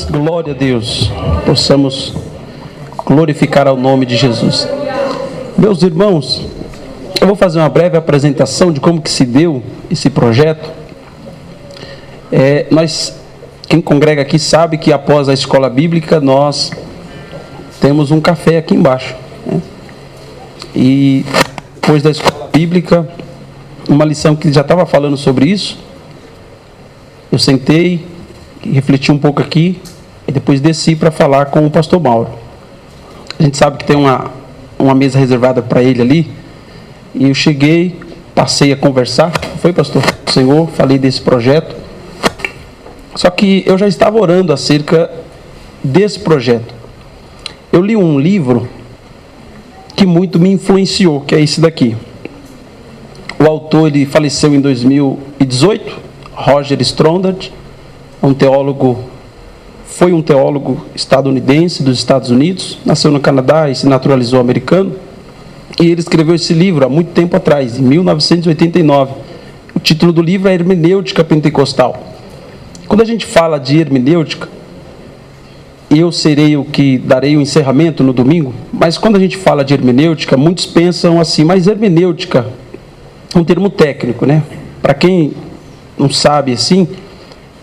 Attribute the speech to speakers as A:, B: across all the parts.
A: Glória a Deus. Possamos glorificar ao nome de Jesus. Meus irmãos, eu vou fazer uma breve apresentação de como que se deu esse projeto. Quem congrega aqui sabe que após a escola bíblica nós temos um café aqui embaixo, né? E depois da escola bíblica, uma lição que já estava falando sobre isso, eu sentei, refleti um pouco aqui e depois desci para falar com o pastor Mauro. A gente sabe que tem uma mesa reservada para ele ali, e eu cheguei, passei a conversar. Foi, pastor? Senhor, falei desse projeto. Só que eu já estava orando acerca desse projeto. Eu li um livro que muito me influenciou, que é esse daqui. O autor, ele faleceu em 2018, Roger Stronach, foi um teólogo estadunidense dos Estados Unidos, nasceu no Canadá e se naturalizou americano, e ele escreveu esse livro há muito tempo atrás, em 1989. O título do livro é Hermenêutica Pentecostal. Quando a gente fala de hermenêutica, eu serei o que darei o encerramento no domingo, mas quando a gente fala de hermenêutica, muitos pensam assim, mas hermenêutica é um termo técnico, né? Para quem não sabe assim,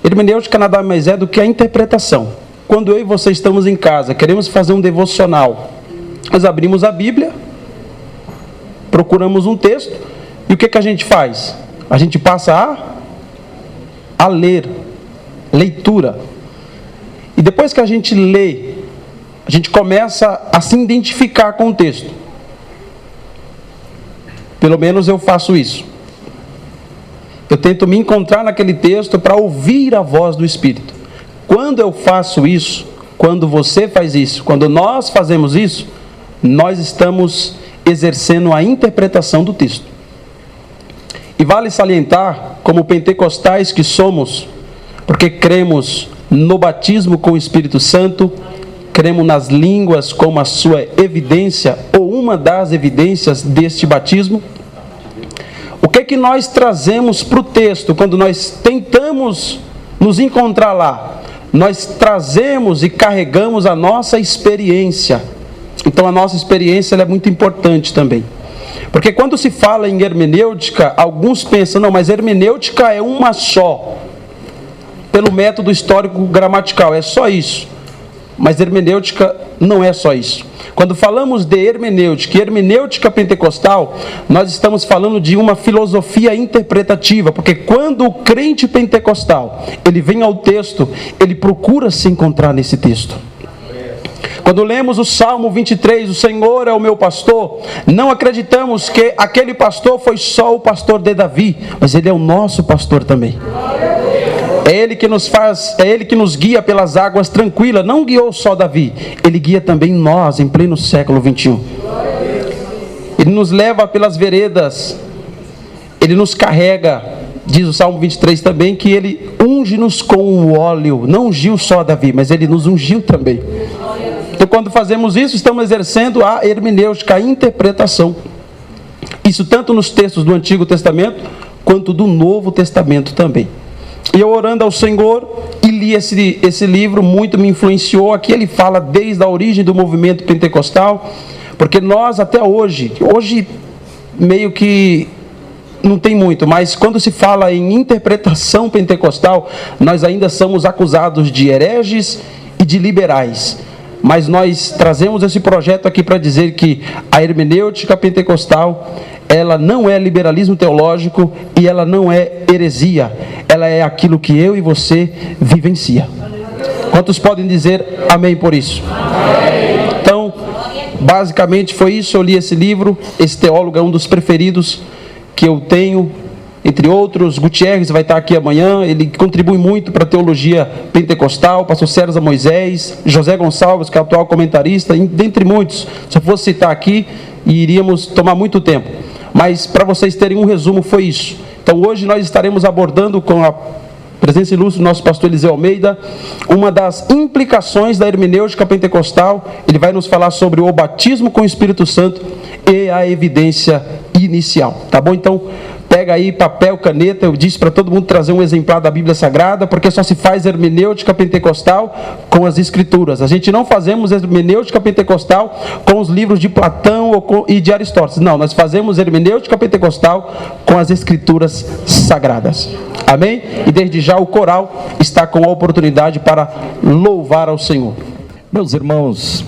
A: hermenêutica nada mais é do que a interpretação. Quando eu e você estamos em casa, queremos fazer um devocional, nós abrimos a Bíblia, procuramos um texto, e o que a gente faz? A gente passa a ler, leitura. E depois que a gente lê, a gente começa a se identificar com o texto. Pelo menos eu faço isso. Eu tento me encontrar naquele texto para ouvir a voz do Espírito. Quando eu faço isso, quando você faz isso, quando nós fazemos isso, nós estamos exercendo a interpretação do texto. E vale salientar, como pentecostais que somos, porque cremos no batismo com o Espírito Santo, cremos nas línguas como a sua evidência, ou uma das evidências deste batismo. O que é que nós trazemos para o texto, quando nós tentamos nos encontrar lá? Nós trazemos e carregamos a nossa experiência. Então a nossa experiência ela é muito importante também. Porque quando se fala em hermenêutica, alguns pensam, não, mas hermenêutica é uma só. Pelo método histórico gramatical, é só isso. Mas hermenêutica não é só isso. Quando falamos de hermenêutica e hermenêutica pentecostal, nós estamos falando de uma filosofia interpretativa, porque quando o crente pentecostal, ele vem ao texto, ele procura se encontrar nesse texto. Quando lemos o Salmo 23, o Senhor é o meu pastor, não acreditamos que aquele pastor foi só o pastor de Davi, mas ele é o nosso pastor também. É Ele que nos guia pelas águas tranquilas. Não guiou só Davi, Ele guia também nós em pleno século 21. Ele nos leva pelas veredas, Ele nos carrega. Diz o Salmo 23 também que Ele unge-nos com o óleo. Não ungiu só Davi, mas Ele nos ungiu também. Então quando fazemos isso, estamos exercendo a hermenêutica, a interpretação. Isso tanto nos textos do Antigo Testamento, quanto do Novo Testamento também. E eu orando ao Senhor e li esse livro, muito me influenciou. Aqui ele fala desde a origem do movimento pentecostal, porque nós até hoje meio que não tem muito, mas quando se fala em interpretação pentecostal, nós ainda somos acusados de hereges e de liberais. Mas nós trazemos esse projeto aqui para dizer que a hermenêutica pentecostal, ela não é liberalismo teológico e ela não é heresia. Ela é aquilo que eu e você vivencia. Quantos podem dizer amém por isso? Amém. Então, basicamente foi isso. Eu li esse livro. Esse teólogo é um dos preferidos que eu tenho. Entre outros, Gutierrez vai estar aqui amanhã. Ele contribui muito para a teologia pentecostal. Pastor César Moisés, José Gonçalves, que é o atual comentarista, dentre muitos. Se eu fosse citar aqui, iríamos tomar muito tempo. Mas para vocês terem um resumo, foi isso. Então hoje nós estaremos abordando com a presença ilustre do nosso pastor Eliseu Almeida, uma das implicações da hermenêutica pentecostal. Ele vai nos falar sobre o batismo com o Espírito Santo e a evidência inicial. Tá bom? Então, pega aí papel, caneta. Eu disse para todo mundo trazer um exemplar da Bíblia Sagrada, porque só se faz hermenêutica pentecostal com as Escrituras. A gente não fazemos hermenêutica pentecostal com os livros de Platão e de Aristóteles. Não, nós fazemos hermenêutica pentecostal com as Escrituras Sagradas. Amém? E desde já o coral está com a oportunidade para louvar ao Senhor.
B: Meus irmãos,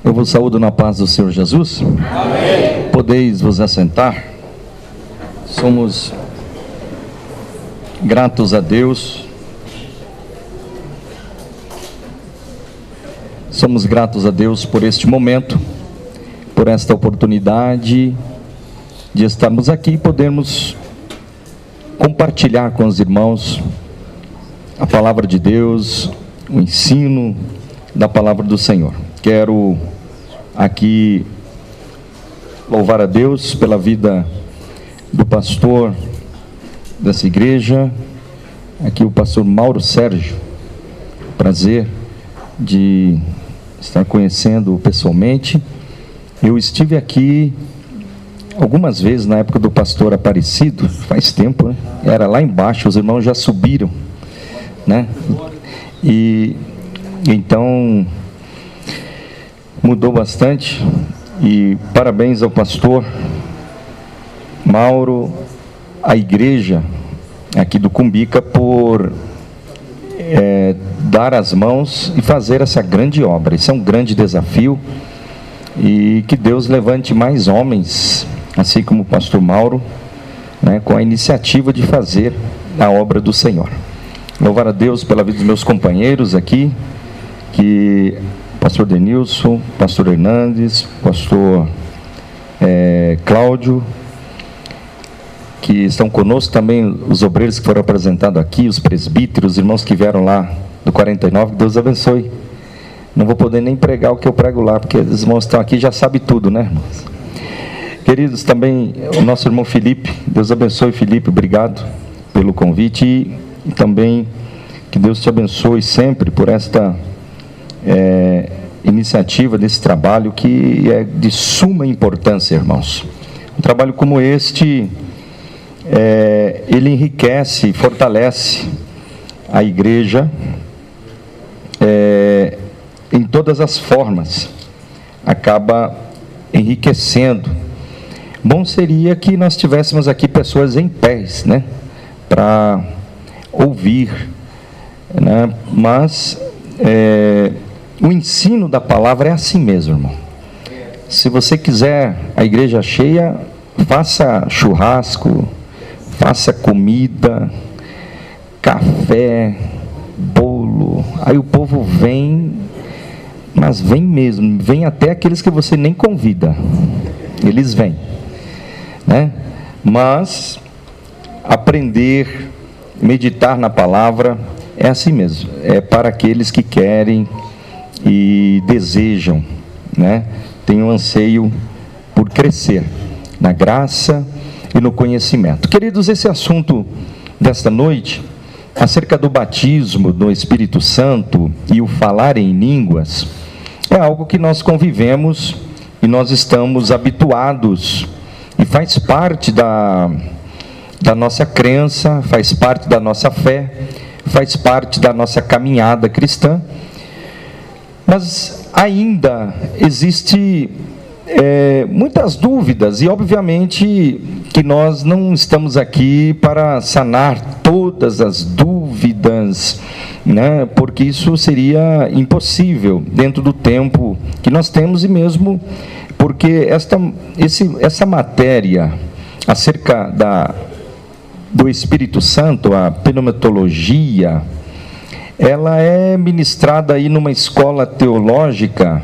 B: eu vos saúdo na paz do Senhor Jesus. Amém. Podeis vos assentar. Somos gratos a Deus. Somos gratos a Deus por este momento, por esta oportunidade de estarmos aqui e podermos compartilhar com os irmãos a palavra de Deus, o ensino da palavra do Senhor. Quero aqui louvar a Deus pela vida do pastor dessa igreja, aqui o pastor Mauro Sérgio. Prazer de estar conhecendo pessoalmente. Eu estive aqui algumas vezes na época do pastor Aparecido, faz tempo, né? Era lá embaixo, os irmãos já subiram, né? E então mudou bastante. E parabéns ao pastor Mauro, a igreja aqui do Cumbica, por dar as mãos e fazer essa grande obra. Isso é um grande desafio, e que Deus levante mais homens, assim como o pastor Mauro, né, com a iniciativa de fazer a obra do Senhor. Louvar a Deus pela vida dos meus companheiros aqui, que pastor Denilson, pastor Hernandes, pastor Cláudio, que estão conosco também, os obreiros que foram apresentados aqui, os presbíteros, os irmãos que vieram lá do 49, que Deus abençoe. Não vou poder nem pregar o que eu prego lá, porque os irmãos estão aqui já sabem tudo, né, irmãos? Queridos, também o nosso irmão Felipe, Deus abençoe, Felipe, obrigado pelo convite, e também que Deus te abençoe sempre por esta iniciativa desse trabalho, que é de suma importância, irmãos. Um trabalho como este, ele enriquece, fortalece a igreja em todas as formas, acaba enriquecendo. Bom seria que nós tivéssemos aqui pessoas em pés, né, para ouvir, né? Mas o ensino da palavra é assim mesmo, irmão. Se você quiser a igreja cheia, faça churrasco, faça comida, café, bolo. Aí o povo vem, mas vem mesmo, vem até aqueles que você nem convida, eles vêm, né? Mas aprender, meditar na palavra é assim mesmo, é para aqueles que querem e desejam, né? Tem um anseio por crescer na graça e no conhecimento. Queridos, esse assunto desta noite, acerca do batismo do Espírito Santo e o falar em línguas, é algo que nós convivemos e nós estamos habituados, e faz parte da nossa crença, faz parte da nossa fé, faz parte da nossa caminhada cristã. Mas ainda existe muitas dúvidas, e obviamente que nós não estamos aqui para sanar todas as dúvidas, né, porque isso seria impossível dentro do tempo que nós temos, e mesmo porque essa matéria acerca do Espírito Santo, a pneumatologia, ela é ministrada aí numa escola teológica,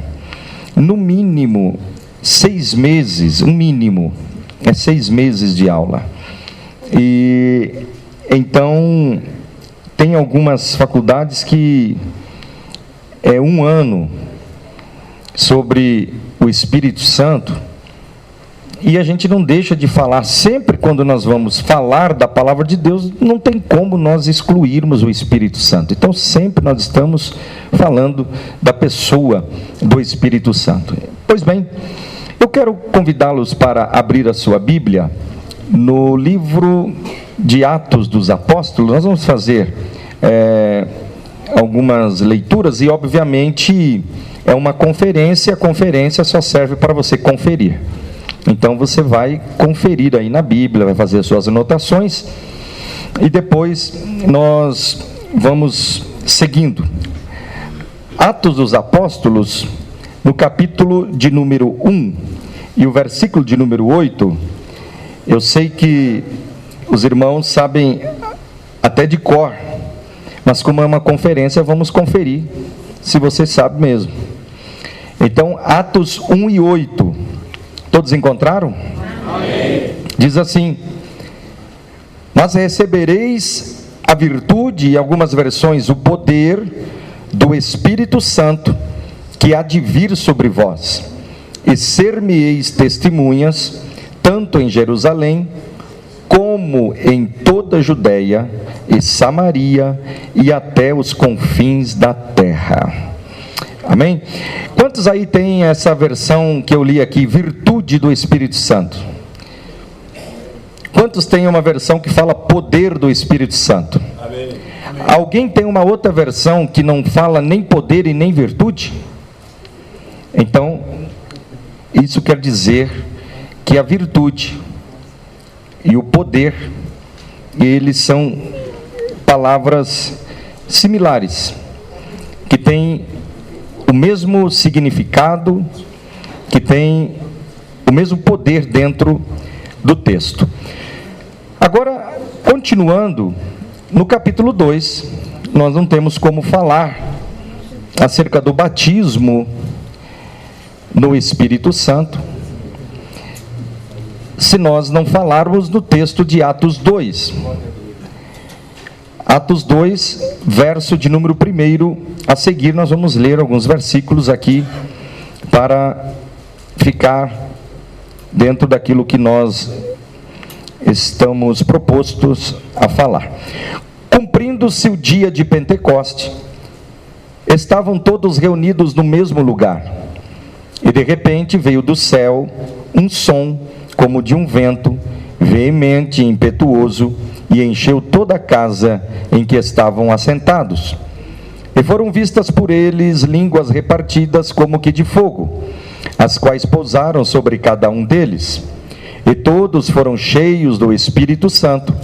B: no mínimo 6 meses, o mínimo é 6 meses de aula. E então tem algumas faculdades que é 1 ano sobre o Espírito Santo, e a gente não deixa de falar, sempre quando nós vamos falar da palavra de Deus, não tem como nós excluirmos o Espírito Santo. Então sempre nós estamos falando da pessoa do Espírito Santo. Pois bem, eu quero convidá-los para abrir a sua Bíblia no livro de Atos dos Apóstolos. Nós vamos fazer algumas leituras e, obviamente, é uma conferência. A conferência só serve para você conferir. Então, você vai conferir aí na Bíblia, vai fazer as suas anotações e depois nós vamos seguindo. Atos dos Apóstolos, no capítulo de número 1 e o versículo de número 8, eu sei que os irmãos sabem até de cor, mas como é uma conferência, vamos conferir se você sabe mesmo. Então, Atos 1 e 8, todos encontraram? Amém. Diz assim: mas recebereis a virtude, e algumas versões, o poder do Espírito Santo, que há de vir sobre vós, e ser-me-eis testemunhas, tanto em Jerusalém, como em toda a Judeia e Samaria, e até os confins da terra. Amém? Quantos aí tem essa versão que eu li aqui, virtude do Espírito Santo? Quantos tem uma versão que fala poder do Espírito Santo? Amém. Alguém tem uma outra versão que não fala nem poder e nem virtude? Então, isso quer dizer que a virtude e o poder, eles são palavras similares, que têm o mesmo significado, que têm o mesmo poder dentro do texto. Agora, continuando, no capítulo 2, nós não temos como falar acerca do batismo no Espírito Santo, se nós não falarmos no texto de Atos 2. Atos 2, verso de número 1, a seguir nós vamos ler alguns versículos aqui, para ficar dentro daquilo que nós estamos propostos a falar. Cumprindo-se o dia de Pentecoste, estavam todos reunidos no mesmo lugar, e de repente veio do céu um som como de um vento veemente e impetuoso, e encheu toda a casa em que estavam assentados. E foram vistas por eles línguas repartidas como que de fogo, as quais pousaram sobre cada um deles. E todos foram cheios do Espírito Santo,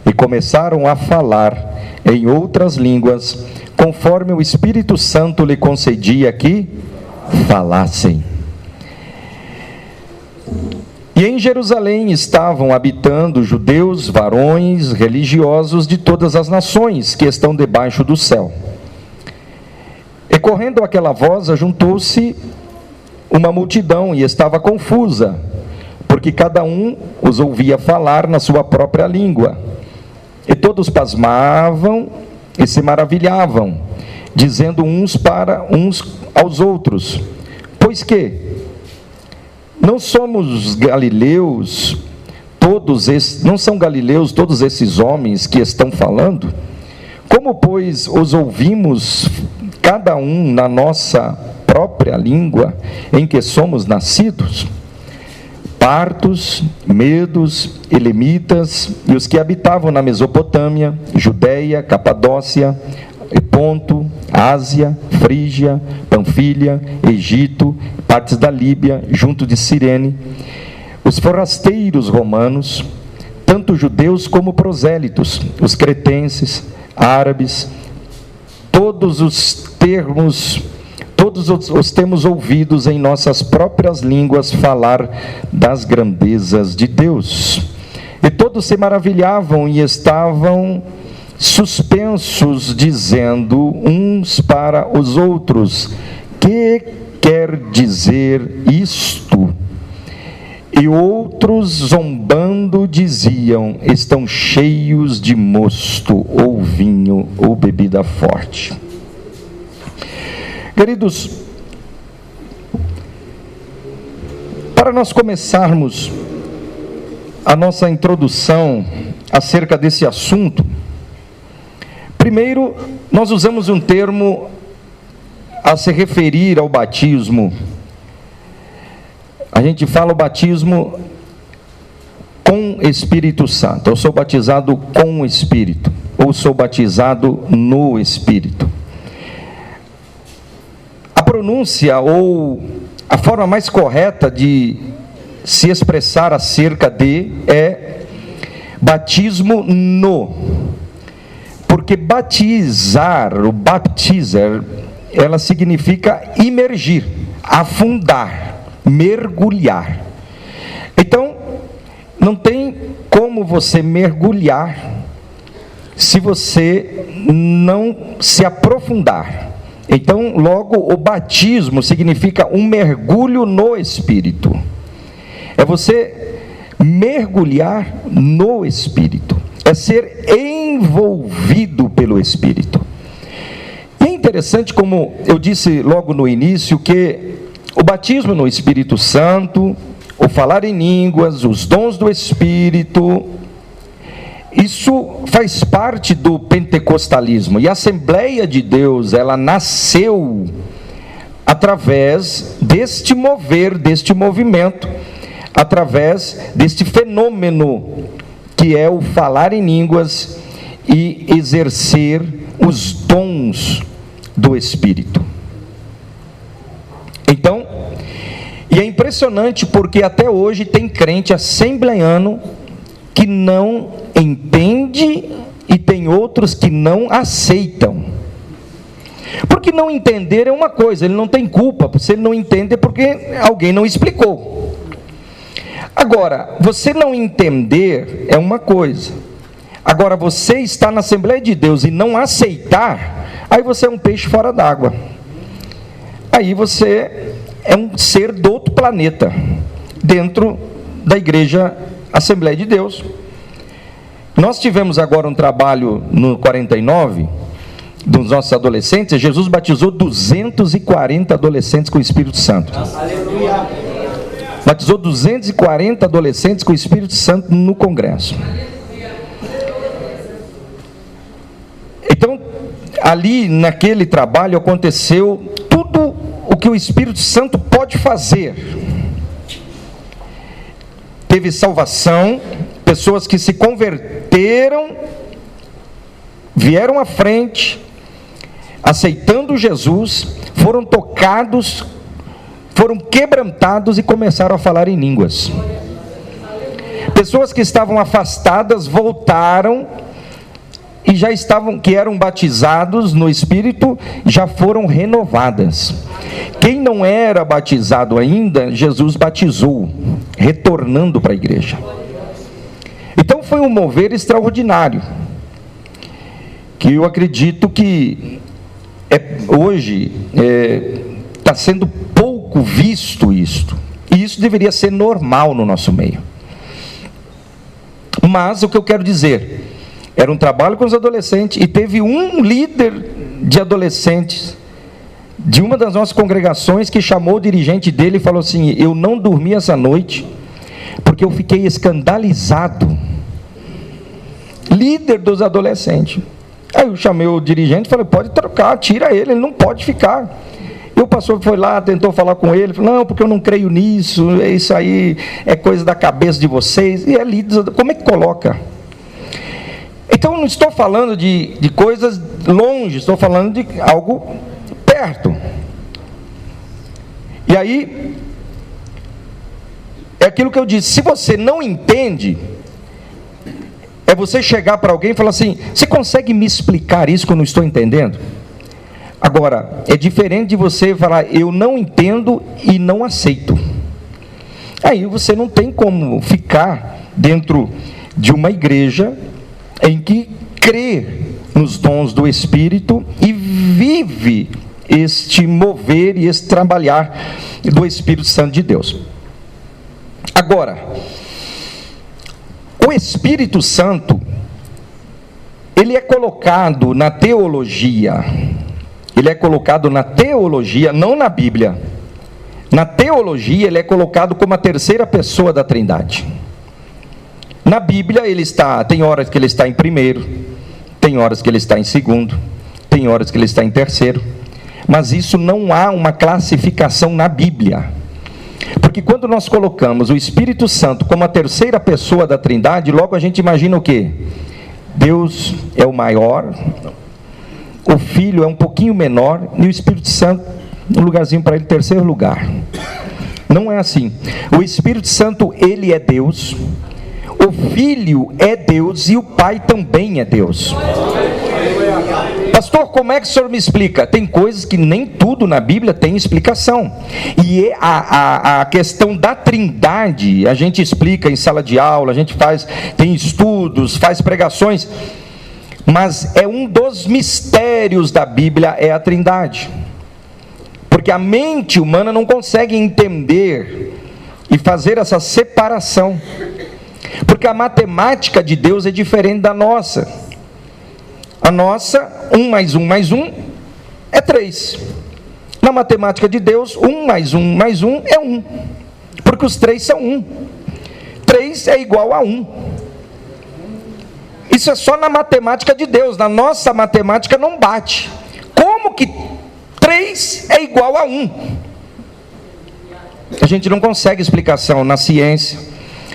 B: e começaram a falar em outras línguas, conforme o Espírito Santo lhe concedia que falassem. E em Jerusalém estavam habitando judeus, varões, religiosos de todas as nações que estão debaixo do céu. E correndo aquela voz, ajuntou-se uma multidão e estava confusa, porque cada um os ouvia falar na sua própria língua. E todos pasmavam e se maravilhavam, dizendo uns aos outros: pois que não somos galileus não são galileus todos esses homens que estão falando? Como, pois, os ouvimos cada um na nossa própria língua em que somos nascidos? Partos, medos, elemitas e os que habitavam na Mesopotâmia, Judeia, Capadócia, Ponto, Ásia, Frígia, Panfilha, Egito, partes da Líbia, junto de Cirene, os forasteiros romanos, tanto judeus como prosélitos, os cretenses, árabes, todos os temos ouvidos em nossas próprias línguas falar das grandezas de Deus. E todos se maravilhavam e estavam suspensos, dizendo uns para os outros: que quer dizer isto? E outros, zombando, diziam: estão cheios de mosto, ou vinho, ou bebida forte. Queridos, para nós começarmos a nossa introdução acerca desse assunto, primeiro, nós usamos um termo a se referir ao batismo. A gente fala o batismo com Espírito Santo, eu sou batizado com o Espírito, ou sou batizado no Espírito. A pronúncia ou a forma mais correta de se expressar acerca de é batismo no, porque batizar, o baptizer, ela significa imergir, afundar, mergulhar. Então, não tem como você mergulhar se você não se aprofundar. Então, logo, o batismo significa um mergulho no Espírito. É você mergulhar no Espírito. É ser envolvido pelo Espírito. E é interessante, como eu disse logo no início, que o batismo no Espírito Santo, o falar em línguas, os dons do Espírito, isso faz parte do pentecostalismo. E a Assembleia de Deus, ela nasceu através deste mover, deste movimento, através deste fenômeno que é o falar em línguas e exercer os dons do Espírito. Então, e é impressionante porque até hoje tem crente assembleiano que não entende e tem outros que não aceitam. Porque não entender é uma coisa, ele não tem culpa, se ele não entende é porque alguém não explicou. Agora, você não entender é uma coisa. Agora, você está na Assembleia de Deus e não aceitar, aí você é um peixe fora d'água. Aí você é um ser do outro planeta, dentro da Igreja Assembleia de Deus. Nós tivemos agora um trabalho no 49, dos nossos adolescentes. Jesus batizou 240 adolescentes com o Espírito Santo. Aleluia. Batizou 240 adolescentes com o Espírito Santo no congresso. Então, ali naquele trabalho aconteceu tudo o que o Espírito Santo pode fazer. Teve salvação, pessoas que se converteram, vieram à frente, aceitando Jesus, foram tocados, foram quebrantados e começaram a falar em línguas. Pessoas que estavam afastadas voltaram e já estavam, que eram batizados no Espírito, já foram renovadas. Quem não era batizado ainda, Jesus batizou, retornando para a igreja. Então foi um mover extraordinário, que eu acredito que hoje está sendo pouco visto isto, e isso deveria ser normal no nosso meio. Mas o que eu quero dizer, era um trabalho com os adolescentes, e teve um líder de adolescentes de uma das nossas congregações que chamou o dirigente dele e falou assim: eu não dormi essa noite porque eu fiquei escandalizado. Líder dos adolescentes. Aí eu chamei o dirigente e falei: pode trocar, tira ele não pode ficar. E o pastor foi lá, tentou falar com ele, falou: não, porque eu não creio nisso, isso aí é coisa da cabeça de vocês. E é líder, como é que coloca? Então eu não estou falando de coisas longe, estou falando de algo perto. E aí, é aquilo que eu disse: se você não entende, é você chegar para alguém e falar assim: você consegue me explicar isso que eu não estou entendendo? Agora, é diferente de você falar: eu não entendo e não aceito. Aí você não tem como ficar dentro de uma igreja em que crê nos dons do Espírito e vive este mover e este trabalhar do Espírito Santo de Deus. Agora, o Espírito Santo, ele é colocado na teologia. Ele é colocado na teologia, não na Bíblia. Na teologia, ele é colocado como a terceira pessoa da Trindade. Na Bíblia, ele está, tem horas que ele está em primeiro, tem horas que ele está em segundo, tem horas que ele está em terceiro. Mas isso não há uma classificação na Bíblia. Porque quando nós colocamos o Espírito Santo como a terceira pessoa da Trindade, logo a gente imagina o quê? Deus é o maior, o Filho é um pouquinho menor, e o Espírito Santo, um lugarzinho para ele, terceiro lugar. Não é assim. O Espírito Santo, ele é Deus, o Filho é Deus e o Pai também é Deus. Pastor, como é que o senhor me explica? Tem coisas que nem tudo na Bíblia tem explicação. E a questão da Trindade, a gente explica em sala de aula, a gente tem estudos, faz pregações, mas é um dos mistérios da Bíblia, é a Trindade. Porque a mente humana não consegue entender e fazer essa separação. Porque a matemática de Deus é diferente da nossa. A nossa, 1 mais 1 mais 1 é 3. Na matemática de Deus, 1 mais 1 mais 1 é 1. Porque os 3 são 1. 3 é igual a 1. Isso é só na matemática de Deus. Na nossa matemática não bate. Como que 3 é igual a 1? A gente não consegue explicação na ciência,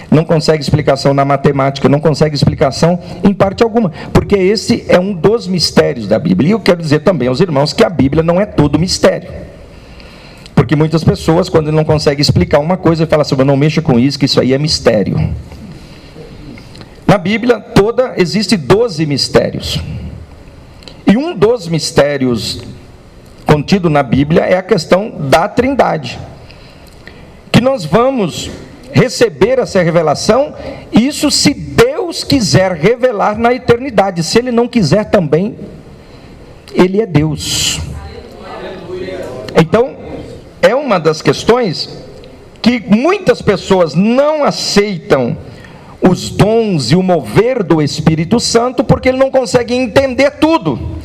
B: não consegue explicação na matemática, não consegue explicação em parte alguma, porque esse é um dos mistérios da Bíblia. E eu quero dizer também aos irmãos que a Bíblia não é todo mistério, porque muitas pessoas, quando não conseguem explicar uma coisa, falam assim: não mexa com isso, que isso aí é mistério. Na Bíblia toda existe 12 mistérios, e um dos mistérios contido na Bíblia é a questão da Trindade, que nós vamos receber essa revelação, isso se Deus quiser revelar na eternidade. Se Ele não quiser também, Ele é Deus. Então, é uma das questões que muitas pessoas não aceitam os dons e o mover do Espírito Santo, porque ele não consegue entender tudo.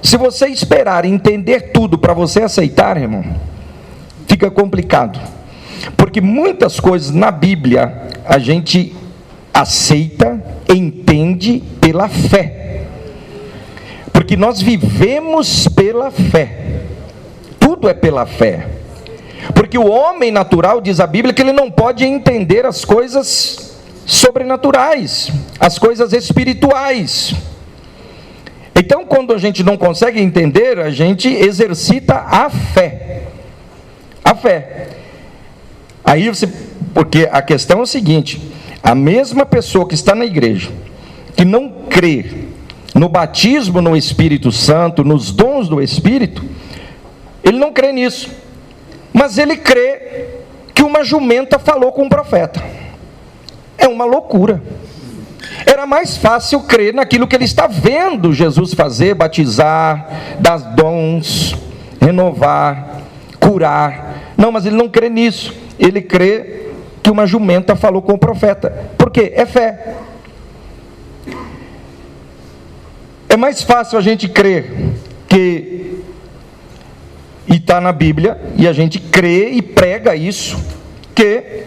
B: Se você esperar entender tudo para você aceitar, irmão, fica complicado. Porque muitas coisas na Bíblia a gente aceita, entende pela fé. Porque nós vivemos pela fé. Tudo é pela fé. Porque o homem natural, diz a Bíblia, que ele não pode entender as coisas sobrenaturais, as coisas espirituais. Então, quando a gente não consegue entender, a gente exercita a fé. A fé. Aí porque a questão é o seguinte: a mesma pessoa que está na igreja, que não crê no batismo no Espírito Santo, nos dons do Espírito, ele não crê nisso, mas ele crê que uma jumenta falou com um profeta. É uma loucura. Era mais fácil crer naquilo que ele está vendo Jesus fazer: batizar, dar dons, renovar, curar. Não, mas ele não crê nisso. Ele crê que uma jumenta falou com o profeta. Por quê? É fé. É mais fácil a gente crer que, e está na Bíblia, e a gente crê e prega isso, que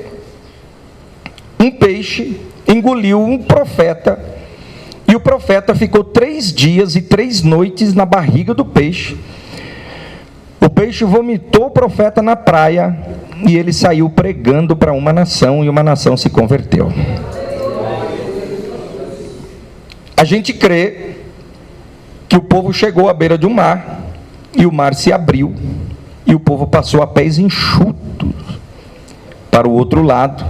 B: um peixe engoliu um profeta, e o profeta ficou 3 dias e 3 noites na barriga do peixe. O peixe vomitou o profeta na praia, e ele saiu pregando para uma nação, e uma nação se converteu. A gente crê que o povo chegou à beira de um mar, e o mar se abriu, e o povo passou a pés enxutos para o outro lado,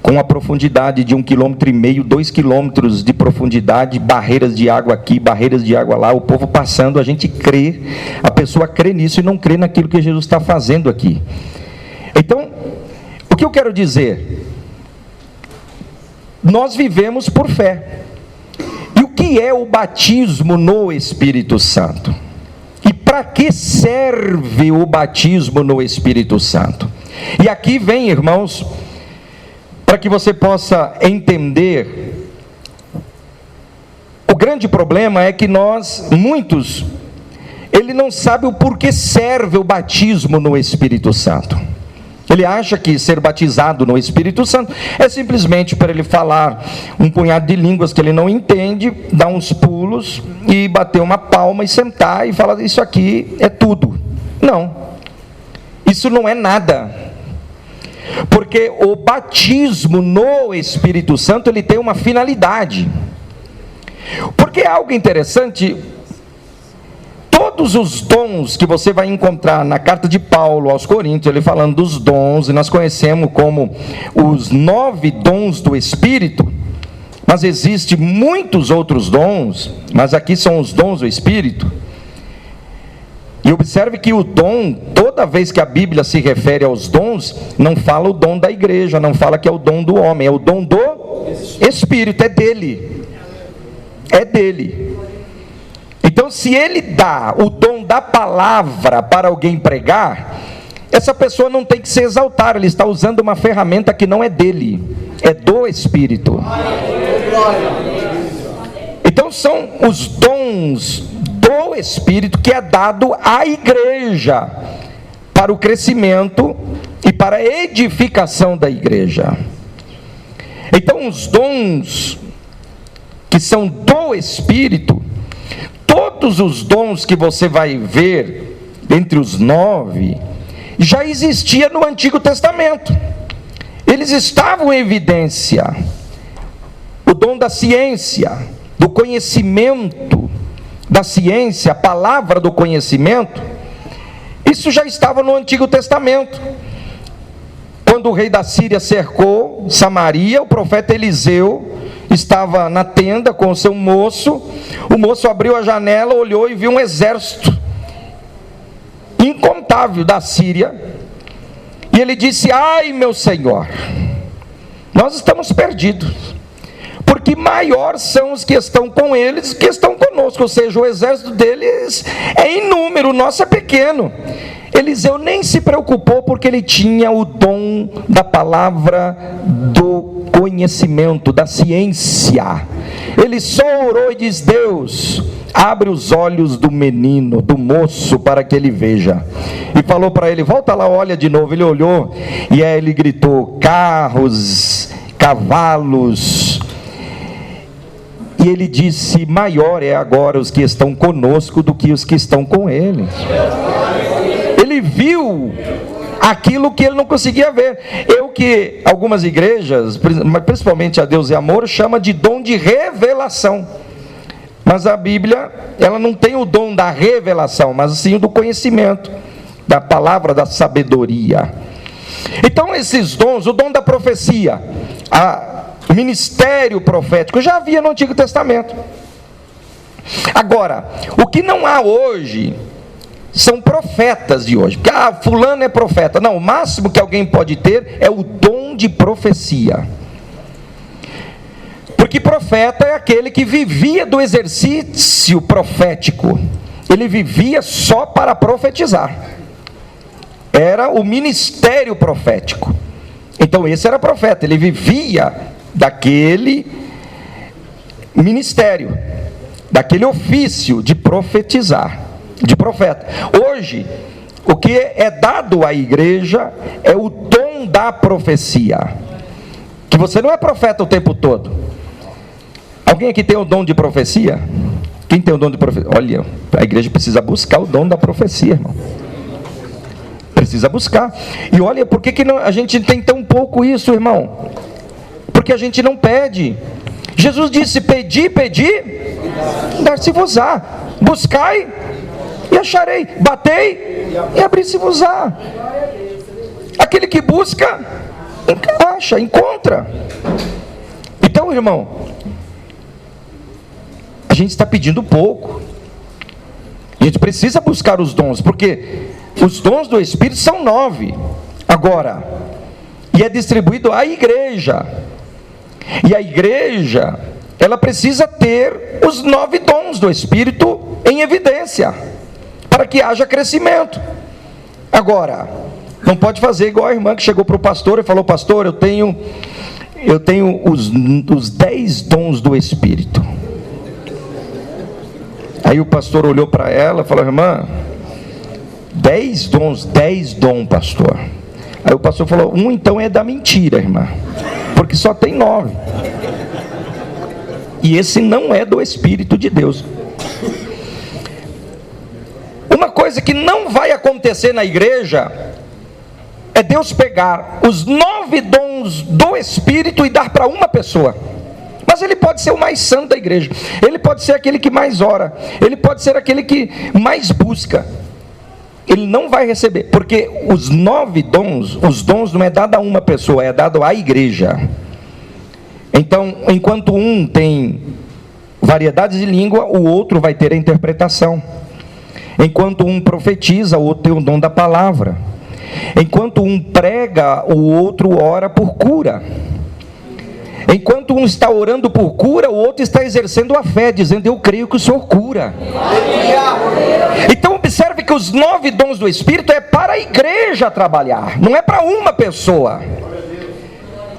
B: com a profundidade de 1,5 km, 2 km de profundidade, barreiras de água aqui, barreiras de água lá, o povo passando. A gente crê, a pessoa crê nisso e não crê naquilo que Jesus está fazendo aqui. Então, o que eu quero dizer? Nós vivemos por fé. E o que é o batismo no Espírito Santo? E para que serve o batismo no Espírito Santo? E aqui vem, irmãos, para que você possa entender, o grande problema é que muitos, ele não sabe o porquê serve o batismo no Espírito Santo. Ele acha que ser batizado no Espírito Santo é simplesmente para ele falar um punhado de línguas que ele não entende, dar uns pulos e bater uma palma e sentar e falar: isso aqui é tudo. Não, isso não é nada. Porque o batismo no Espírito Santo, ele tem uma finalidade. Porque é algo interessante, todos os dons que você vai encontrar na carta de Paulo aos Coríntios, ele falando dos dons, e nós conhecemos como os 9 dons do Espírito, mas existem muitos outros dons, mas aqui são os dons do Espírito. E observe que o dom, toda vez que a Bíblia se refere aos dons, não fala o dom da igreja, não fala que é o dom do homem, é o dom do Espírito, é dele. É dele. Então, se ele dá o dom da palavra para alguém pregar, essa pessoa não tem que se exaltar, ele está usando uma ferramenta que não é dele, é do Espírito. Então, são os dons do Espírito que é dado à igreja para o crescimento e para a edificação da igreja. Então, os dons que são do Espírito, todos os dons que você vai ver entre os 9 já existia no Antigo Testamento. Eles estavam em evidência. O dom da ciência, do conhecimento da ciência, a palavra do conhecimento, isso já estava no Antigo Testamento. Quando o rei da Síria cercou Samaria, o profeta Eliseu estava na tenda com o seu moço. O moço abriu a janela, olhou e viu um exército incontável da Síria, e ele disse: ai, meu Senhor, nós estamos perdidos, porque maior são os que estão com eles que estão conosco, ou seja, o exército deles é em número, o nosso é pequeno. Eliseu nem se preocupou, porque ele tinha o dom da palavra do conhecimento, da ciência. Ele só orou e disse: Deus, abre os olhos do menino, do moço, para que ele veja. E falou para ele: volta lá, olha de novo. Ele olhou, e aí ele gritou: carros, cavalos. E ele disse: maior é agora os que estão conosco do que os que estão com eles. Ele viu aquilo que ele não conseguia ver. Que algumas igrejas, principalmente a Deus e Amor, chama de dom de revelação. Mas a Bíblia, ela não tem o dom da revelação, mas sim o do conhecimento, da palavra, da sabedoria. Então esses dons, o dom da profecia, o ministério profético, já havia no Antigo Testamento. Agora, o que não há hoje são profetas de hoje, porque fulano é profeta. Não, o máximo que alguém pode ter é o dom de profecia, porque profeta é aquele que vivia do exercício profético, ele vivia só para profetizar, era o ministério profético. Então esse era profeta, ele vivia daquele ministério, daquele ofício de profetizar, de profeta. Hoje, o que é dado à igreja é o dom da profecia, que você não é profeta o tempo todo. Alguém aqui tem o dom de profecia? Quem tem o dom de profecia? Olha, a igreja precisa buscar o dom da profecia, irmão. Precisa buscar. E olha, por que a gente tem tão pouco isso, irmão? Porque a gente não pede. Jesus disse: pedi, dar-se-vos-á. Buscai e acharei, batei e abrir-se-vos-á. Aquele que busca, acha, encontra. Então, irmão, a gente está pedindo pouco. A gente precisa buscar os dons, porque os dons do Espírito são 9 agora, e é distribuído à igreja. E a igreja, ela precisa ter os 9 dons do Espírito em evidência, para que haja crescimento. Agora, não pode fazer igual a irmã que chegou para o pastor e falou: pastor, eu tenho os 10 dons do Espírito. Aí o pastor olhou para ela e falou: irmã, 10 dons, pastor. Aí o pastor falou: então é da mentira, irmã, porque só tem 9. E esse não é do Espírito de Deus. Uma coisa que não vai acontecer na igreja é Deus pegar os 9 dons do Espírito e dar para uma pessoa. Mas ele pode ser o mais santo da igreja, ele pode ser aquele que mais ora, ele pode ser aquele que mais busca. Ele não vai receber, porque os 9 dons, os dons não é dado a uma pessoa, é dado à igreja. Então, enquanto um tem variedades de língua, o outro vai ter a interpretação. Enquanto um profetiza, o outro tem o dom da palavra. Enquanto um prega, o outro ora por cura. Enquanto um está orando por cura, o outro está exercendo a fé, dizendo: eu creio que o Senhor cura. Então observe que os 9 dons do Espírito é para a igreja trabalhar, não é para uma pessoa.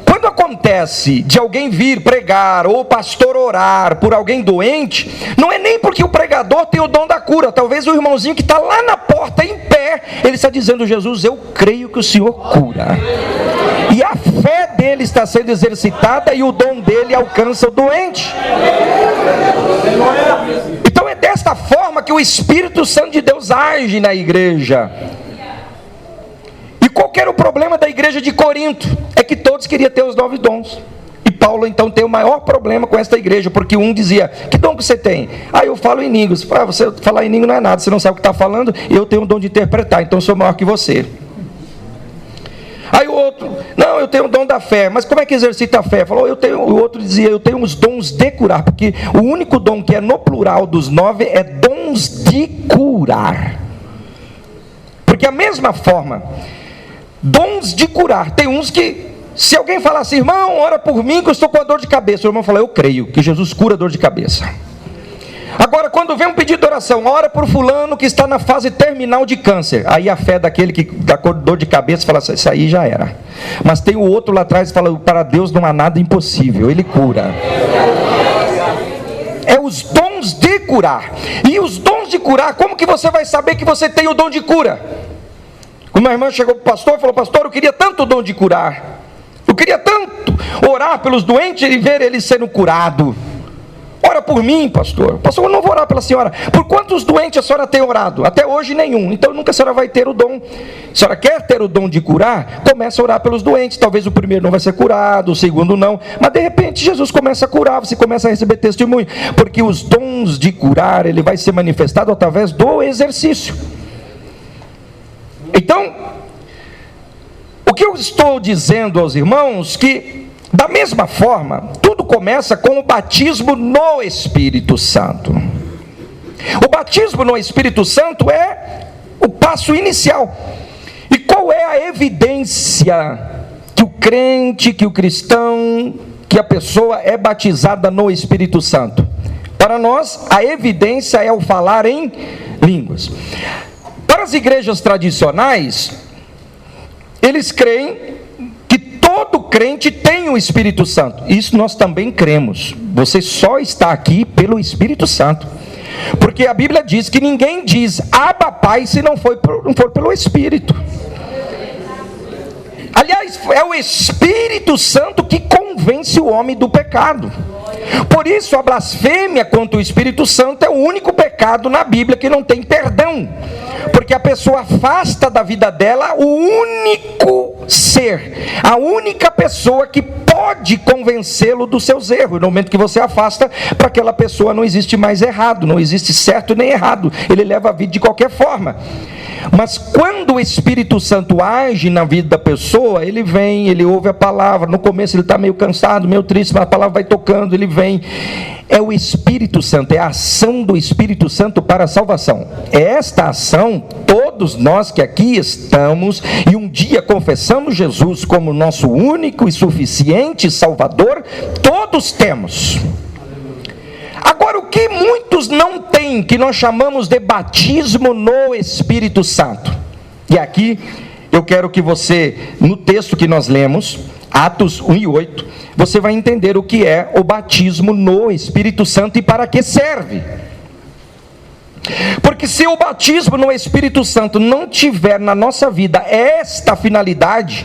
B: Quando acontece de alguém vir pregar, ou o pastor orar por alguém doente, não é nem porque o pregador tem o dom da cura. Talvez o irmãozinho que está lá na porta em pé, ele está dizendo: Jesus, eu creio que o Senhor cura. E a fé dele está sendo exercitada e o dom dele alcança o doente. Então é desta forma que o Espírito Santo de Deus age na igreja. E qual que era o problema da igreja de Corinto? É que todos queriam ter os 9 dons. E Paulo então tem o maior problema com esta igreja, porque um dizia: que dom que você tem? Eu falo em línguas. Você falar em língua não é nada, você não sabe o que está falando. Eu tenho o dom de interpretar, então eu sou maior que você. Aí o outro: não, eu tenho o dom da fé. Mas como é que exercita a fé? Falou: o outro dizia: eu tenho os dons de curar, porque o único dom que é no plural dos 9 é dons de curar. Porque a mesma forma, dons de curar, tem uns que, se alguém falar assim: irmão, ora por mim que eu estou com a dor de cabeça, o irmão fala: eu creio que Jesus cura a dor de cabeça. Agora, quando vem um pedido de oração: ora por fulano que está na fase terminal de câncer, aí a fé daquele que está com dor de cabeça fala: isso aí já era. Mas tem o outro lá atrás que fala: para Deus não há nada impossível, Ele cura. É os dons de curar. E os dons de curar, como que você vai saber que você tem o dom de cura? Uma irmã chegou para o pastor e falou: pastor, eu queria tanto o dom de curar, eu queria tanto orar pelos doentes e ver eles sendo curados. Ora por mim, pastor. Pastor, eu não vou orar pela senhora. Por quantos doentes a senhora tem orado? Até hoje nenhum. Então nunca a senhora vai ter o dom. A senhora quer ter o dom de curar? Começa a orar pelos doentes. Talvez o primeiro não vai ser curado, o segundo não. Mas de repente Jesus começa a curar, você começa a receber testemunho. Porque os dons de curar, ele vai ser manifestado através do exercício. Então, o que eu estou dizendo aos irmãos, que da mesma forma, tudo começa com o batismo no Espírito Santo. O batismo no Espírito Santo é o passo inicial. E qual é a evidência que o crente, que o cristão, que a pessoa é batizada no Espírito Santo? Para nós, a evidência é o falar em línguas. Para as igrejas tradicionais, eles creem que todo crente tem o Espírito Santo. Isso nós também cremos. Você só está aqui pelo Espírito Santo. Porque a Bíblia diz que ninguém diz Abba Pai se não for pelo Espírito. Aliás, é o Espírito Santo que convence o homem do pecado. Por isso a blasfêmia contra o Espírito Santo é o único pecado na Bíblia que não tem perdão. Porque a pessoa afasta da vida dela o único ser, a única pessoa que pode convencê-lo dos seus erros. No momento que você afasta, para aquela pessoa não existe mais errado, não existe certo nem errado, ele leva a vida de qualquer forma. Mas quando o Espírito Santo age na vida da pessoa, ele vem, ele ouve a palavra. No começo ele está meio cansado, meio triste, mas a palavra vai tocando, ele vem. É o Espírito Santo, é a ação do Espírito Santo para a salvação. Esta ação, todos nós que aqui estamos e um dia confessamos Jesus como nosso único e suficiente Salvador, todos temos. Agora, o que muitos não têm, que nós chamamos de batismo no Espírito Santo. E aqui eu quero que você, no texto que nós lemos, Atos 1:8, você vai entender o que é o batismo no Espírito Santo e para que serve. Porque se o batismo no Espírito Santo não tiver na nossa vida esta finalidade,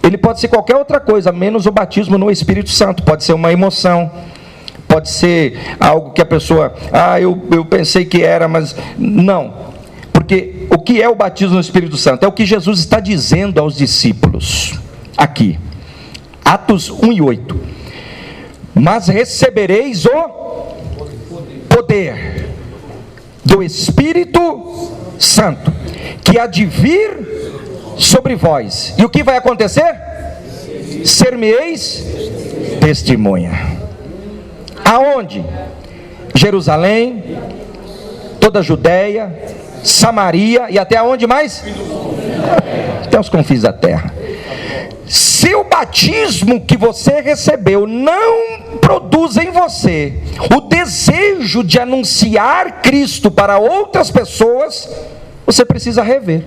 B: ele pode ser qualquer outra coisa, menos o batismo no Espírito Santo. Pode ser uma emoção, pode ser algo que a pessoa, eu pensei que era, mas não. Porque Porque o que é o batismo no Espírito Santo? É o que Jesus está dizendo aos discípulos, aqui, Atos 1:8. Mas recebereis o poder do Espírito Santo, que há de vir sobre vós. E o que vai acontecer? Ser-me-eis testemunha. Aonde? Jerusalém, toda a Judéia, Samaria e até aonde mais? Até os confins da terra. Se o batismo que você recebeu não produz em você o desejo de anunciar Cristo para outras pessoas, você precisa rever.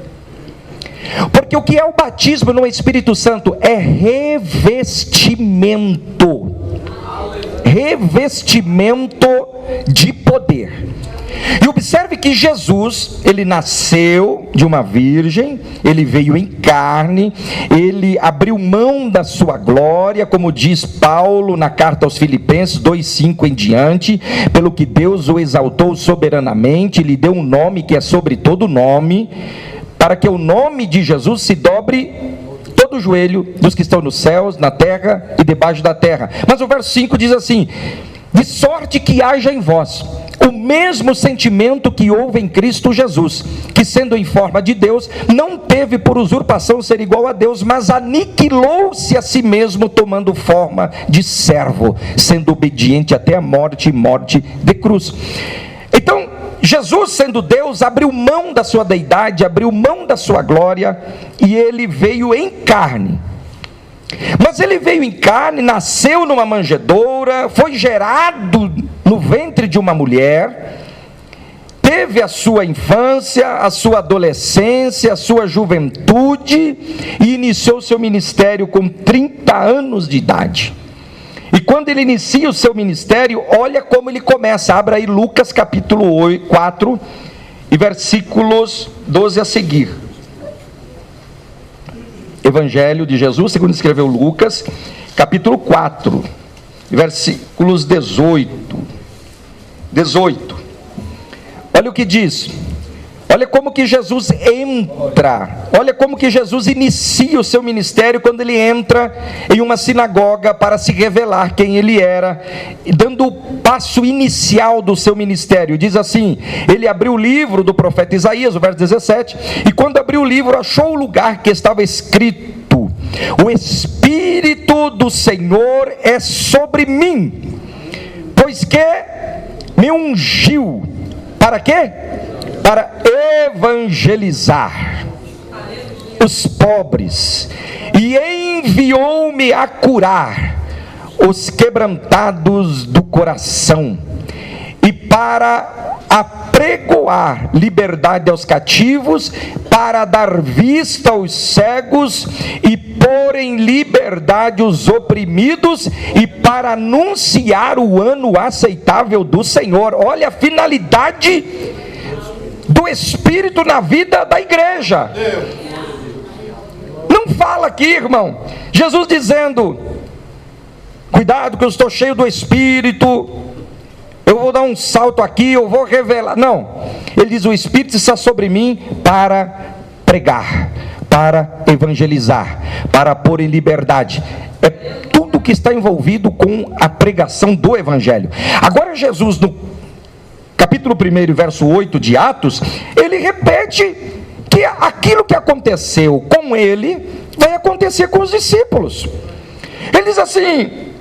B: Porque o que é o batismo no Espírito Santo? É revestimento. Revestimento de poder. E observe que Jesus, ele nasceu de uma virgem, ele veio em carne, ele abriu mão da sua glória, como diz Paulo na carta aos Filipenses 2:5 em diante, pelo que Deus o exaltou soberanamente, lhe deu um nome que é sobre todo nome, para que o nome de Jesus se dobre todo o joelho dos que estão nos céus, na terra e debaixo da terra. Mas o verso 5 diz assim: de sorte que haja em vós o mesmo sentimento que houve em Cristo Jesus, que sendo em forma de Deus, não teve por usurpação ser igual a Deus, mas aniquilou-se a si mesmo, tomando forma de servo, sendo obediente até a morte e morte de cruz. Então, Jesus, sendo Deus, abriu mão da sua deidade, abriu mão da sua glória, e ele veio em carne. Mas ele veio em carne, nasceu numa manjedoura, foi gerado no ventre de uma mulher, teve a sua infância, a sua adolescência, a sua juventude, e iniciou seu ministério com 30 anos de idade. E quando ele inicia o seu ministério, olha como ele começa. Abra aí Lucas capítulo 4 e versículos 12 a seguir. Evangelho de Jesus, segundo escreveu Lucas, capítulo 4, versículos 18. Olha o que diz. Olha como que Jesus entra, olha como que Jesus inicia o seu ministério quando ele entra em uma sinagoga para se revelar quem ele era, dando o passo inicial do seu ministério. Diz assim: ele abriu o livro do profeta Isaías, o verso 17, e quando abriu o livro, achou o lugar que estava escrito: o Espírito do Senhor é sobre mim, pois que me ungiu. Para quê? Para evangelizar os pobres, e enviou-me a curar os quebrantados do coração, e para apregoar liberdade aos cativos, para dar vista aos cegos, e pôr em liberdade os oprimidos, e para anunciar o ano aceitável do Senhor. Olha a finalidade do Espírito na vida da igreja. Não fala aqui, irmão, Jesus dizendo: cuidado que eu estou cheio do Espírito, eu vou dar um salto aqui, eu vou revelar. Não, ele diz: o Espírito está sobre mim para pregar, para evangelizar, para pôr em liberdade. É tudo que está envolvido com a pregação do Evangelho. Agora Jesus, no capítulo 1, verso 8 de Atos, ele repete que aquilo que aconteceu com ele, vai acontecer com os discípulos. Ele diz assim: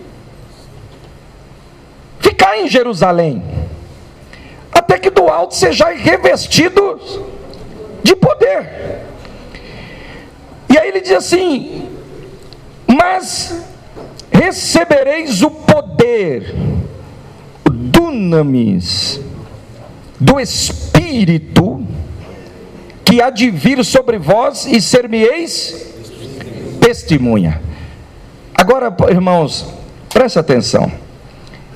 B: ficai em Jerusalém, até que do alto sejais revestidos de poder. E aí ele diz assim: mas recebereis o poder, dunamis, do Espírito, que há de vir sobre vós, e ser-me-eis testemunha. Agora, irmãos, preste atenção.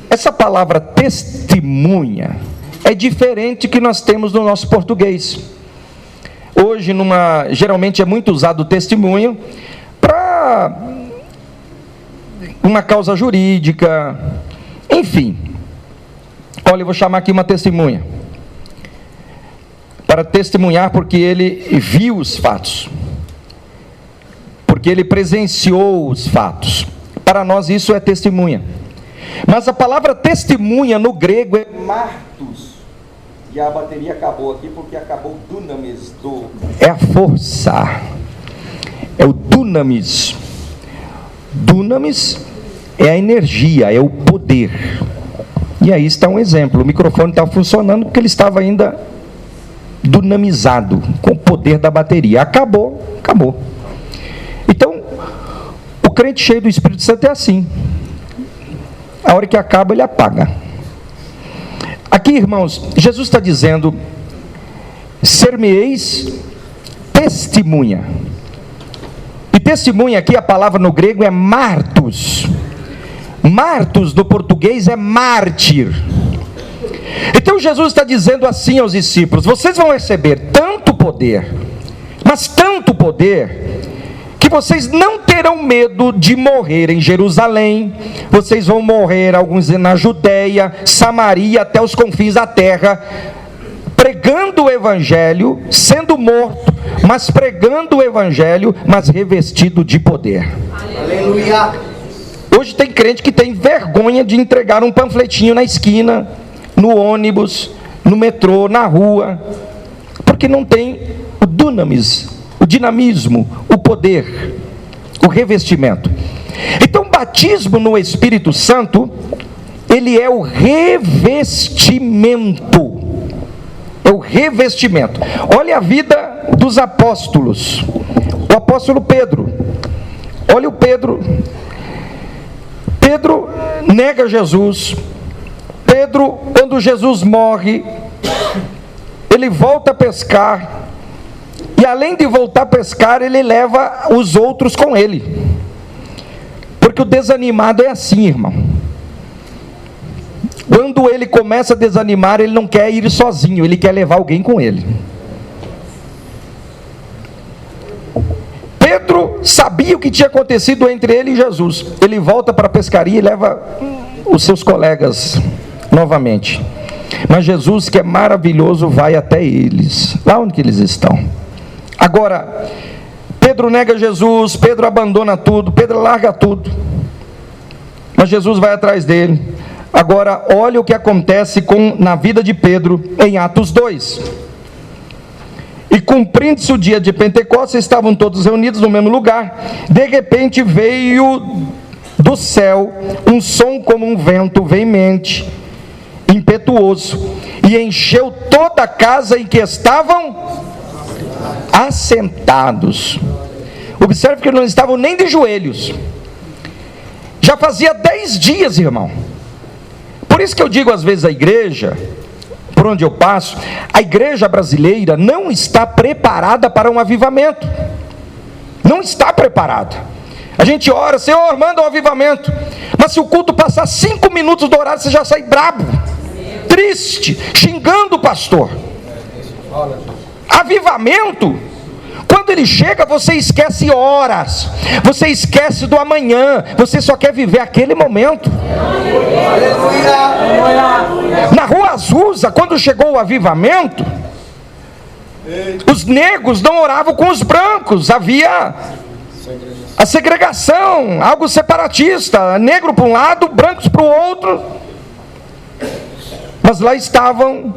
B: Essa palavra testemunha é diferente que nós temos no nosso português. Hoje, geralmente é muito usado o testemunho para uma causa jurídica, enfim. Olha, eu vou chamar aqui uma testemunha. para testemunhar, porque ele viu os fatos, porque ele presenciou os fatos. Para nós isso é testemunha. Mas a palavra testemunha no grego é martus. E a bateria acabou aqui porque acabou o dunamis. É a força. É o dunamis. Dunamis é a energia, é o poder. E aí está um exemplo. O microfone estava funcionando porque ele estava ainda dunamizado com o poder da bateria. Acabou. Então, o crente cheio do Espírito Santo é assim. A hora que acaba, ele apaga. Aqui, irmãos, Jesus está dizendo: ser-me-eis testemunha. E testemunha aqui, a palavra no grego é martus. Martus do português é mártir. Então Jesus está dizendo assim aos discípulos: vocês vão receber tanto poder, mas tanto poder, que vocês não terão medo de morrer em Jerusalém. Vocês vão morrer, alguns na Judéia, Samaria, até os confins da terra, pregando o evangelho, sendo morto, mas pregando o evangelho, mas revestido de poder. Aleluia. Hoje tem crente que tem vergonha de entregar um panfletinho na esquina, no ônibus, no metrô, na rua, porque não tem o dunamis, o dinamismo, o poder, o revestimento. Então, o batismo no Espírito Santo, ele é o revestimento. É o revestimento. Olha a vida dos apóstolos. O apóstolo Pedro. Olha o Pedro. Pedro nega Jesus. Pedro, quando Jesus morre, ele volta a pescar. E além de voltar a pescar, ele leva os outros com ele. Porque o desanimado é assim, irmão. Quando ele começa a desanimar, ele não quer ir sozinho, ele quer levar alguém com ele. Pedro sabia o que tinha acontecido entre ele e Jesus. Ele volta para a pescaria e leva os seus colegas novamente. Mas Jesus, que é maravilhoso, vai até eles, lá onde eles estão. Agora, Pedro nega Jesus, Pedro abandona tudo, Pedro larga tudo, mas Jesus vai atrás dele. Agora, olha o que acontece na vida de Pedro em Atos 2. E cumprindo-se o dia de Pentecostes, estavam todos reunidos no mesmo lugar. De repente veio do céu um som como um vento veemente, impetuoso, e encheu toda a casa em que estavam assentados. Observe que eles não estavam nem de joelhos. Já fazia 10 dias, irmão. Por isso que eu digo às vezes à igreja, por onde eu passo, a igreja brasileira não está preparada para um avivamento. Não está preparada. A gente ora: Senhor, manda um avivamento. Mas se o culto passar 5 minutos do horário, você já sai brabo, triste, xingando o pastor. Avivamento, quando ele chega, você esquece horas, você esquece do amanhã, você só quer viver aquele momento. Na Rua Azusa, quando chegou o avivamento, os negros não oravam com os brancos, havia a segregação, algo separatista, negro para um lado, brancos para o outro. Mas lá estavam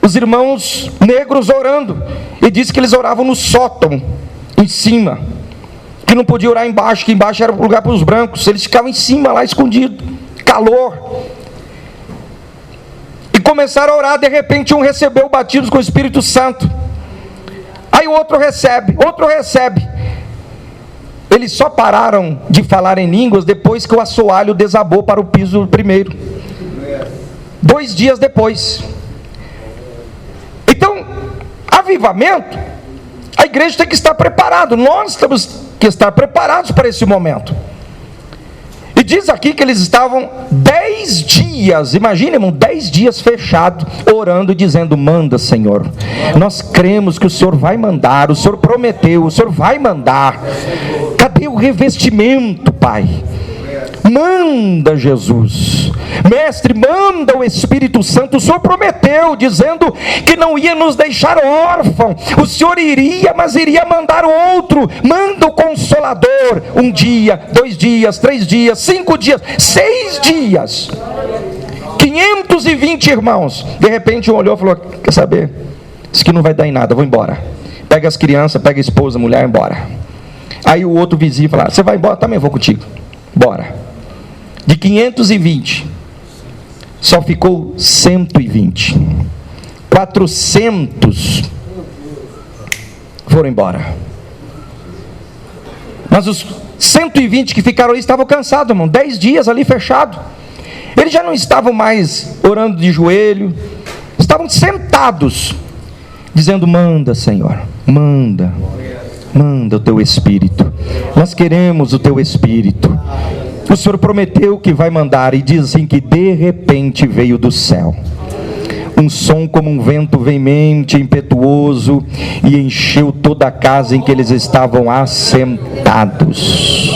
B: os irmãos negros orando, e diz que eles oravam no sótão, em cima, que não podia orar embaixo, que embaixo era o lugar para os brancos. Eles ficavam em cima lá, escondidos, calor, e começaram a orar. De repente um recebeu o batismo com o Espírito Santo, aí o outro recebe, eles só pararam de falar em línguas depois que o assoalho desabou para o piso primeiro, 2 dias depois. Então, avivamento, a igreja tem que estar preparada. Nós temos que estar preparados para esse momento. E diz aqui que eles estavam 10 dias, imagine, irmão, 10 dias fechados, orando e dizendo: manda, Senhor, nós cremos que o Senhor vai mandar, o Senhor prometeu, o Senhor vai mandar. Cadê o revestimento, Pai? manda Jesus, mestre, manda o Espírito Santo. O Senhor prometeu, dizendo que não ia nos deixar órfão, o Senhor iria, mas iria mandar outro. Manda o Consolador, 1 dia, 2 dias, 3 dias, 5 dias, 6 dias, 520 irmãos. De repente um olhou e falou: quer saber, isso aqui não vai dar em nada, vou embora. Pega as crianças, pega a esposa, a mulher, embora. Aí o outro vizinho fala: você vai embora? Também vou contigo, bora. De 520 só ficou 120. 400 foram embora. Mas os 120 que ficaram ali estavam cansados, irmão. 10 dias ali fechado. Eles já não estavam mais orando de joelho, estavam sentados, dizendo: manda, Senhor, manda, manda o teu Espírito. Nós queremos o teu Espírito. O Senhor prometeu que vai mandar, e diz assim que de repente veio do céu um som como um vento veemente, impetuoso, e encheu toda a casa em que eles estavam assentados.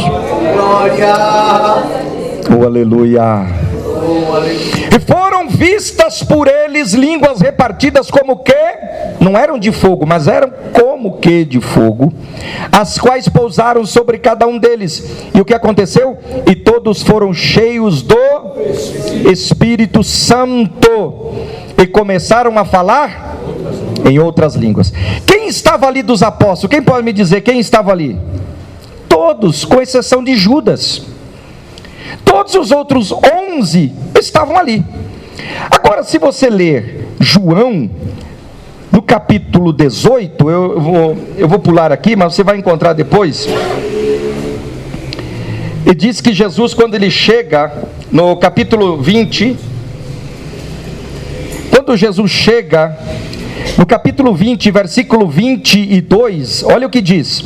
B: Oh, aleluia! E foram vistas por eles línguas repartidas como que, não eram de fogo, mas eram como que de fogo, as quais pousaram sobre cada um deles. E o que aconteceu? E todos foram cheios do Espírito Santo, e começaram a falar em outras línguas. Quem estava ali dos apóstolos? Quem pode me dizer quem estava ali? Todos, com exceção de Judas. Todos os outros 11 estavam ali. Agora, se você ler João, no capítulo 18, eu vou pular aqui, mas você vai encontrar depois. E diz que Jesus, quando ele chega, no capítulo 20, quando Jesus chega, no capítulo 20, versículo 22, olha o que diz: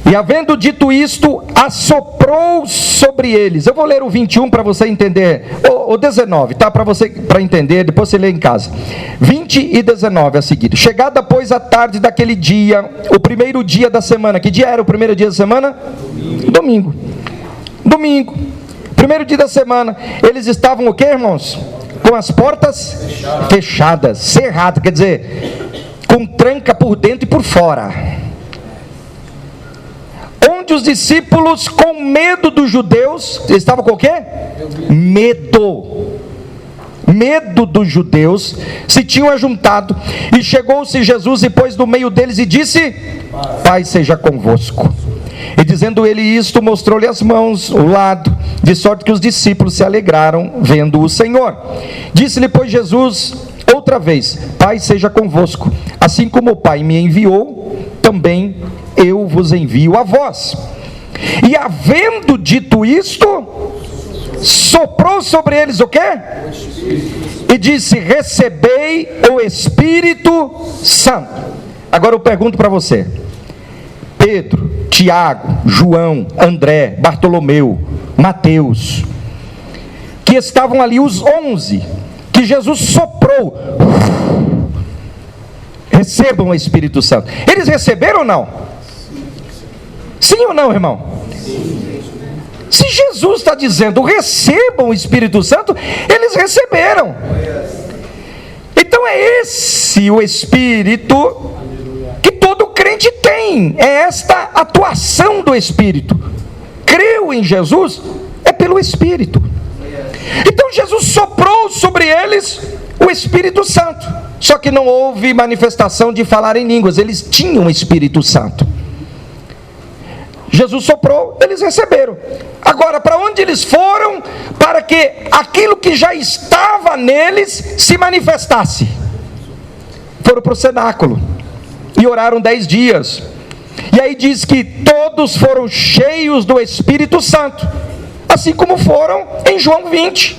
B: e havendo dito isto, assoprou sobre eles. Eu vou ler o 21 para você entender, o 19, tá? Para entender, depois você lê em casa. 20 e 19 a seguir. Chegada, pois, a tarde daquele dia, o primeiro dia da semana. Que dia era o primeiro dia da semana? Domingo. Domingo. Primeiro dia da semana. Eles estavam o quê, irmãos? Com as portas fechadas, cerradas, quer dizer, com tranca por dentro e por fora. Onde os discípulos, com medo dos judeus, estavam com o quê? Medo dos judeus, se tinham ajuntado. E chegou-se Jesus e pôs no meio deles e disse: Paz seja convosco. E dizendo ele isto, mostrou-lhe as mãos, o lado, de sorte que os discípulos se alegraram vendo o Senhor. Disse-lhe, pois, Jesus outra vez: Pai seja convosco, assim como o Pai me enviou, também eu vos envio a vós. E havendo dito isto, soprou sobre eles o quê? E disse: recebei o Espírito Santo. Agora eu pergunto para você: Pedro, Tiago, João, André, Bartolomeu, Mateus, que estavam ali, os 11, que Jesus soprou, recebam o Espírito Santo. Eles receberam ou não? Sim ou não, irmão? Sim. Se Jesus está dizendo recebam o Espírito Santo, eles receberam. Então é esse o Espírito que todo crente tem, é esta atuação do Espírito. Creu em Jesus é pelo Espírito. Então Jesus soprou sobre eles o Espírito Santo, só que não houve manifestação de falar em línguas. Eles tinham o Espírito Santo. Jesus soprou, eles receberam. Agora, para onde eles foram? Para que aquilo que já estava neles se manifestasse. Foram para o cenáculo e oraram 10 dias. E aí diz que todos foram cheios do Espírito Santo, assim como foram em João 20.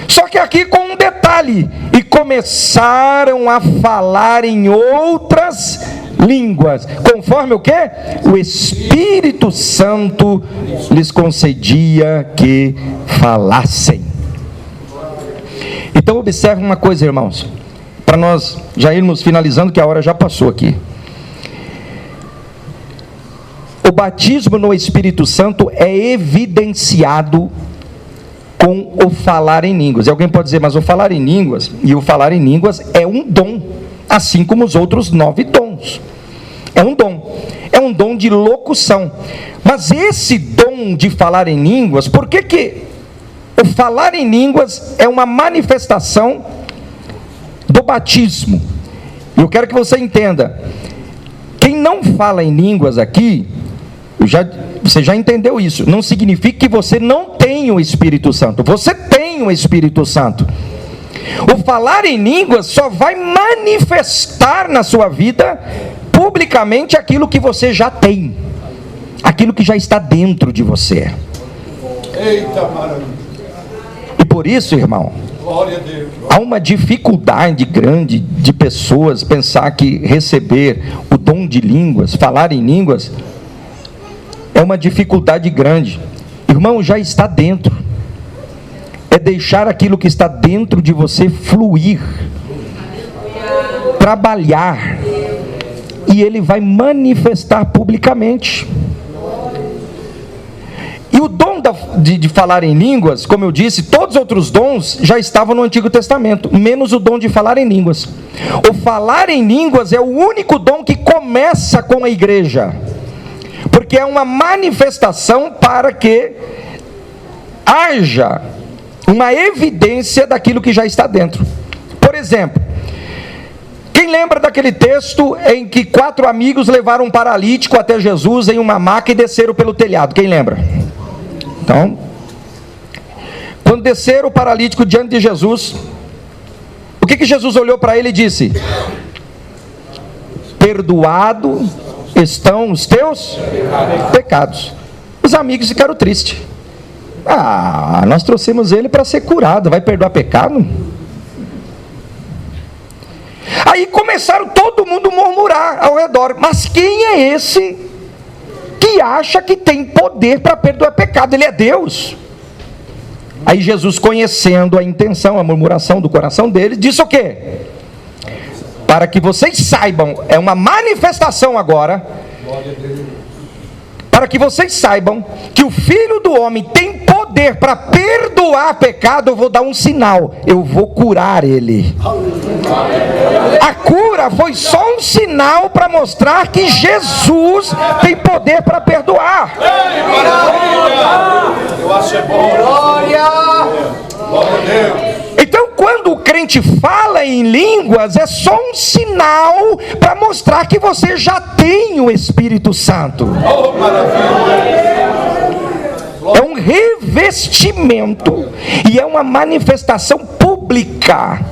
B: Só que aqui com um detalhe: e começaram a falar em outras línguas, conforme o que? O Espírito Santo lhes concedia que falassem. Então observe uma coisa, irmãos, para nós já irmos finalizando, que a hora já passou aqui. o batismo no Espírito Santo é evidenciado com o falar em línguas. E alguém pode dizer, mas o falar em línguas, e o falar em línguas é um dom, assim como os outros 9 dons. É um dom de locução. Mas esse dom de falar em línguas, por que o falar em línguas é uma manifestação do batismo? Eu quero que você entenda, quem não fala em línguas aqui, você já entendeu isso, não significa que você não tem o Espírito Santo, você tem o Espírito Santo. O falar em línguas só vai manifestar na sua vida, publicamente, aquilo que você já tem, aquilo que já está dentro de você.
C: Eita maravilha!
B: E por isso, irmão,
C: Glória a Deus.
B: há uma dificuldade grande de pessoas pensar que receber o dom de línguas, falar em línguas, é uma dificuldade grande. Irmão, já está dentro. É deixar aquilo que está dentro de você fluir, trabalhar, e ele vai manifestar publicamente. E o dom de falar em línguas, como eu disse, todos os outros dons já estavam no Antigo Testamento, menos o dom de falar em línguas. O falar em línguas é o único dom que começa com a igreja, porque é uma manifestação para que haja uma evidência daquilo que já está dentro. Por exemplo, quem lembra daquele texto em que 4 amigos levaram um paralítico até Jesus em uma maca e desceram pelo telhado? Quem lembra? Então, quando desceram o paralítico diante de Jesus, o que Jesus olhou para ele e disse? Perdoado estão os teus pecados. Os amigos ficaram tristes. Nós trouxemos ele para ser curado, vai perdoar pecado? Aí começaram todo mundo a murmurar ao redor, mas quem é esse que acha que tem poder para perdoar pecado? Ele é Deus. Aí Jesus, conhecendo a intenção, a murmuração do coração deles, disse o quê? Para que vocês saibam, é uma manifestação agora, para que vocês saibam que o Filho do Homem tem poder para perdoar pecado, eu vou dar um sinal, eu vou curar ele. A cura foi só um sinal para mostrar que Jesus tem poder para perdoar.
C: Eu acho é bom. Glória a Deus.
B: Então, quando o crente fala em línguas, é só um sinal para mostrar que você já tem o Espírito Santo.
C: Oh, maravilha.
B: É um revestimento e é uma manifestação pública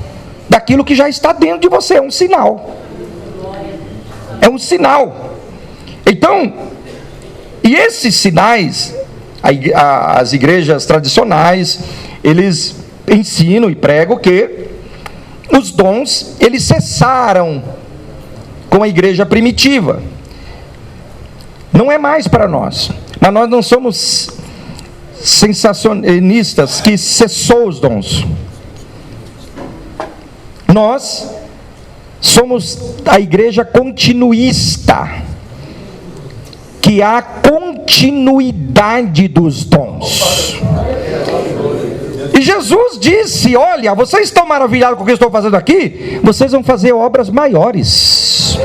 B: daquilo que já está dentro de você. É um sinal. É um sinal. Então, e esses sinais, as igrejas tradicionais, eles ensinam e pregam que os dons, eles cessaram com a igreja primitiva. Não é mais para nós. Mas nós não somos sensacionistas que cessou os dons. Nós somos a igreja continuista, que há continuidade dos dons. E Jesus disse: olha, vocês estão maravilhados com o que eu estou fazendo aqui? Vocês vão fazer obras maiores.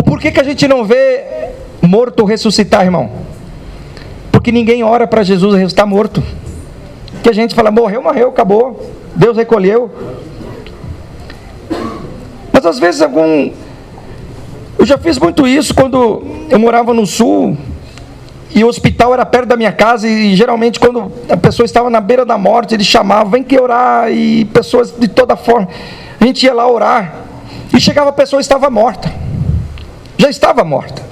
B: Por que a gente não vê morto ressuscitar, irmão? Porque ninguém ora para Jesus ressuscitar morto. Que a gente fala, morreu, acabou, Deus recolheu. Mas às vezes eu já fiz muito isso quando eu morava no sul, e o hospital era perto da minha casa, e geralmente quando a pessoa estava na beira da morte, eles chamavam, vem que orar, e pessoas de toda forma, a gente ia lá orar, e chegava a pessoa estava morta, já estava morta,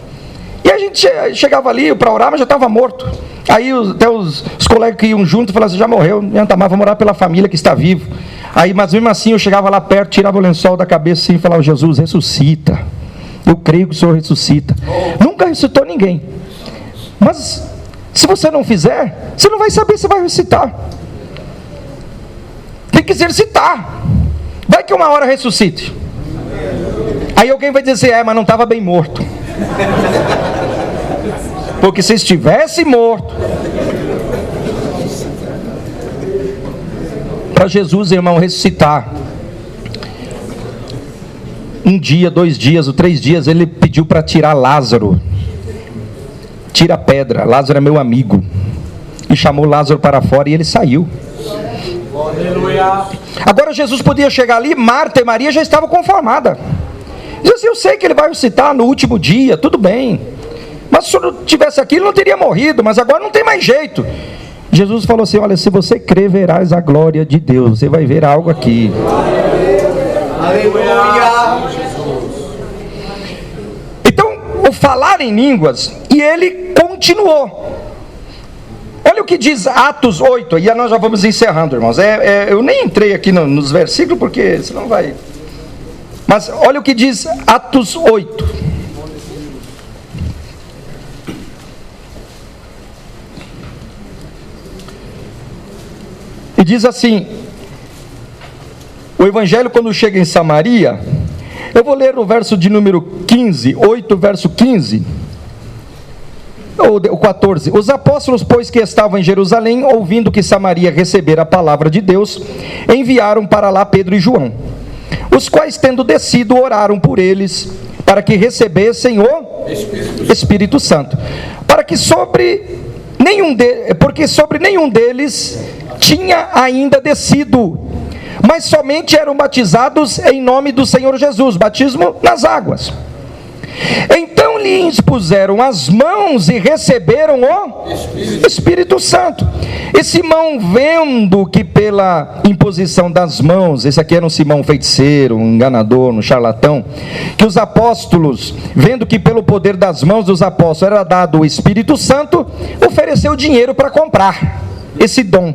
B: e a gente chegava ali para orar, mas já estava morto. Aí até os colegas que iam junto falavam assim, já morreu, não adianta mais, vamos orar pela família que está vivo. Aí, mas mesmo assim eu chegava lá perto, tirava o lençol da cabeça assim, e falava, Jesus, ressuscita, eu creio que o Senhor ressuscita. Nunca ressuscitou ninguém, mas se você não fizer, você não vai saber se vai ressuscitar. Tem que exercitar. Vai que uma hora ressuscite. Aí alguém vai dizer, mas não estava bem morto. Porque se estivesse morto, para Jesus, irmão, ressuscitar, 1 dia, 2 dias ou 3 dias, ele pediu para tirar Lázaro. Tira a pedra, Lázaro é meu amigo. E chamou Lázaro para fora e ele saiu. Agora Jesus podia chegar ali, Marta e Maria já estavam conformadas. Diz assim, eu sei que ele vai ressuscitar no último dia, tudo bem. Mas se eu tivesse aqui, ele não teria morrido, mas agora não tem mais jeito. Jesus falou assim, olha, se você crer, verás a glória de Deus. Você vai ver algo aqui.
C: Aleluia.
B: Então, o falar em línguas, e ele continuou. Olha o que diz Atos 8, e nós já vamos encerrando, irmãos. Eu nem entrei aqui nos versículos, porque senão vai... Mas olha o que diz Atos 8. E diz assim, o evangelho quando chega em Samaria, eu vou ler o verso de número 15, 8, verso 15, ou 14. Os apóstolos, pois, que estavam em Jerusalém, ouvindo que Samaria recebera a palavra de Deus, enviaram para lá Pedro e João, os quais, tendo descido, oraram por eles, para que recebessem o Espírito Santo, porque sobre nenhum deles tinha ainda descido, mas somente eram batizados em nome do Senhor Jesus, batismo nas águas. Então lhe impuseram as mãos e receberam o Espírito Santo. E Simão, vendo que pela imposição das mãos, esse aqui era um Simão feiticeiro, um enganador, um charlatão, que os apóstolos, vendo que pelo poder das mãos dos apóstolos era dado o Espírito Santo, ofereceu dinheiro para comprar esse dom.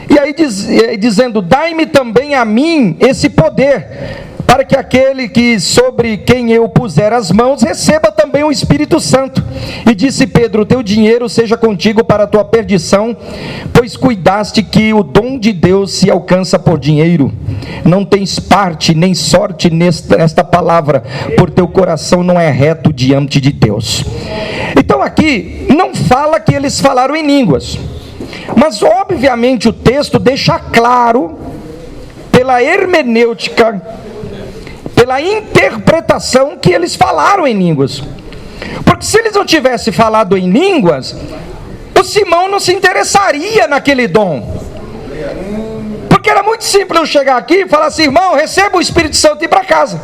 B: E aí dizendo, dai-me também a mim esse poder, para que aquele que sobre quem eu puser as mãos receba também o Espírito Santo. E disse Pedro, teu dinheiro seja contigo para a tua perdição, pois cuidaste que o dom de Deus se alcança por dinheiro. Não tens parte nem sorte nesta palavra, por teu coração não é reto diante de Deus. Então aqui não fala que eles falaram em línguas, mas obviamente o texto deixa claro, pela hermenêutica, pela interpretação, que eles falaram em línguas. Porque se eles não tivessem falado em línguas, o Simão não se interessaria naquele dom. Porque era muito simples eu chegar aqui e falar assim, irmão, receba o Espírito Santo e ir para casa.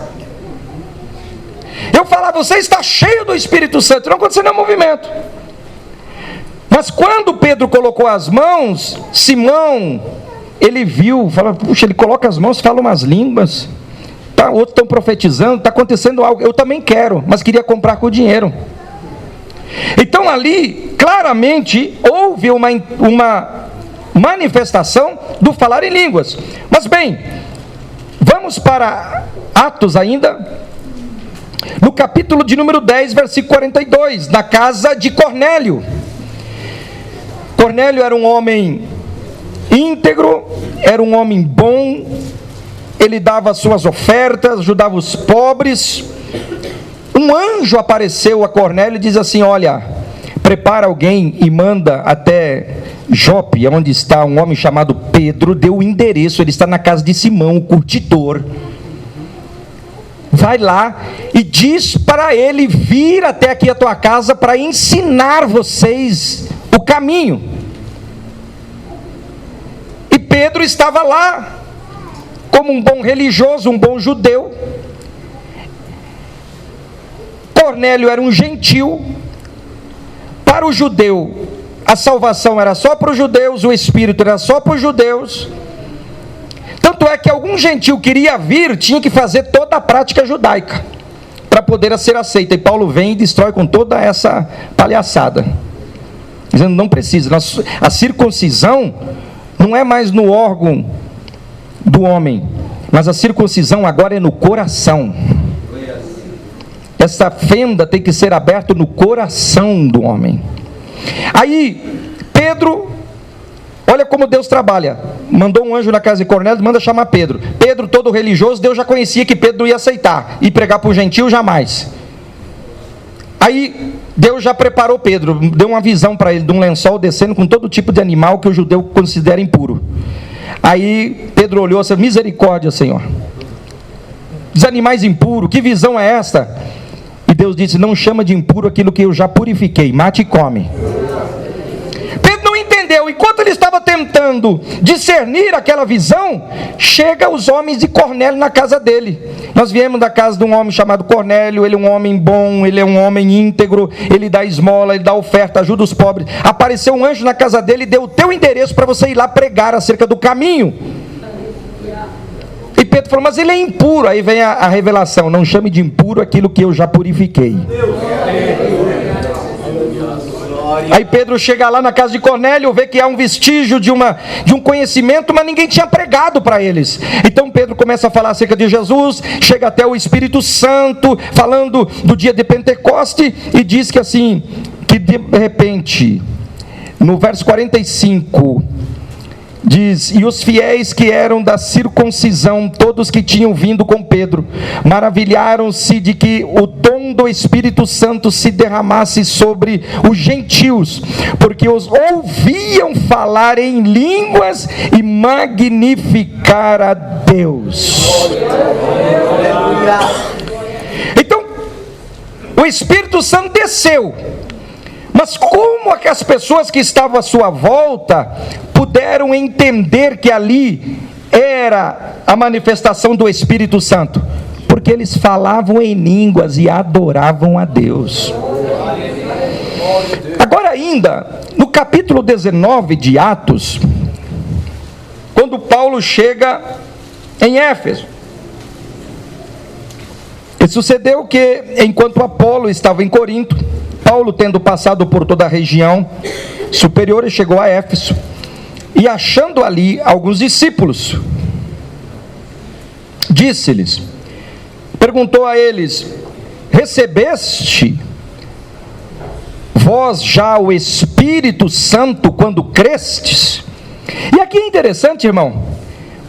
B: Eu falar, você está cheio do Espírito Santo, não aconteceu nenhum movimento. Mas quando Pedro colocou as mãos, Simão, ele viu, fala, puxa, ele coloca as mãos, fala umas línguas, tá, outros estão profetizando, está acontecendo algo, eu também quero, mas queria comprar com dinheiro. Então ali, claramente, houve uma manifestação do falar em línguas. Mas bem, vamos para Atos ainda, no capítulo de número 10, versículo 42, na casa de Cornélio. Cornélio era um homem íntegro, era um homem bom, ele dava suas ofertas, ajudava os pobres. Um anjo apareceu a Cornélio e diz assim, olha, prepara alguém e manda até Jope, onde está um homem chamado Pedro, deu o endereço, ele está na casa de Simão, o curtidor. Vai lá e diz para ele vir até aqui a tua casa para ensinar vocês o caminho. E Pedro estava lá, como um bom religioso, um bom judeu. Cornélio era um gentil. Para o judeu, a salvação era só para os judeus, o Espírito era só para os judeus. Tanto é que algum gentil queria vir, tinha que fazer toda a prática judaica para poder ser aceita. E Paulo vem e destrói com toda essa palhaçada, dizendo, não precisa. A circuncisão não é mais no órgão do homem, mas a circuncisão agora é no coração. Essa fenda tem que ser aberta no coração do homem. Aí Pedro, olha como Deus trabalha, mandou um anjo na casa de Cornélio, manda chamar Pedro. Pedro, todo religioso, Deus já conhecia que Pedro não ia aceitar, e pregar para o gentil jamais. Aí Deus já preparou Pedro, deu uma visão para ele de um lençol descendo com todo tipo de animal que o judeu considera impuro. Aí Pedro olhou e disse: misericórdia, Senhor, os animais impuros, que visão é esta? E Deus disse: não chama de impuro aquilo que eu já purifiquei, mate e come. Pedro não entendeu. Enquanto ele estava tentando discernir aquela visão, chega os homens de Cornélio na casa dele. Nós viemos da casa de um homem chamado Cornélio. Ele é um homem bom, ele é um homem íntegro, ele dá esmola, ele dá oferta, ajuda os pobres. Apareceu um anjo na casa dele e deu o teu endereço para você ir lá pregar acerca do caminho. E Pedro falou: mas ele é impuro. Aí vem a revelação: não chame de impuro aquilo que eu já purifiquei. Aí Pedro chega lá na casa de Cornélio, vê que há um vestígio de um conhecimento, mas ninguém tinha pregado para eles. Então Pedro começa a falar acerca de Jesus, chega até o Espírito Santo, falando do dia de Pentecoste, e diz que assim, que de repente, no verso 45, diz: e os fiéis que eram da circuncisão, todos que tinham vindo com Pedro, maravilharam-se de que o dom do Espírito Santo se derramasse sobre os gentios, porque os ouviam falar em línguas e magnificar a Deus. Então, o Espírito Santo desceu. Mas como é que as pessoas que estavam à sua volta puderam entender que ali era a manifestação do Espírito Santo? Porque eles falavam em línguas e adoravam a Deus. Agora ainda, no capítulo 19 de Atos, quando Paulo chega em Éfeso, e sucedeu que, enquanto Apolo estava em Corinto, Paulo, tendo passado por toda a região superior, chegou a Éfeso, e achando ali alguns discípulos, disse-lhes, perguntou a eles: recebeste vós já o Espírito Santo quando crestes? E aqui é interessante, irmão,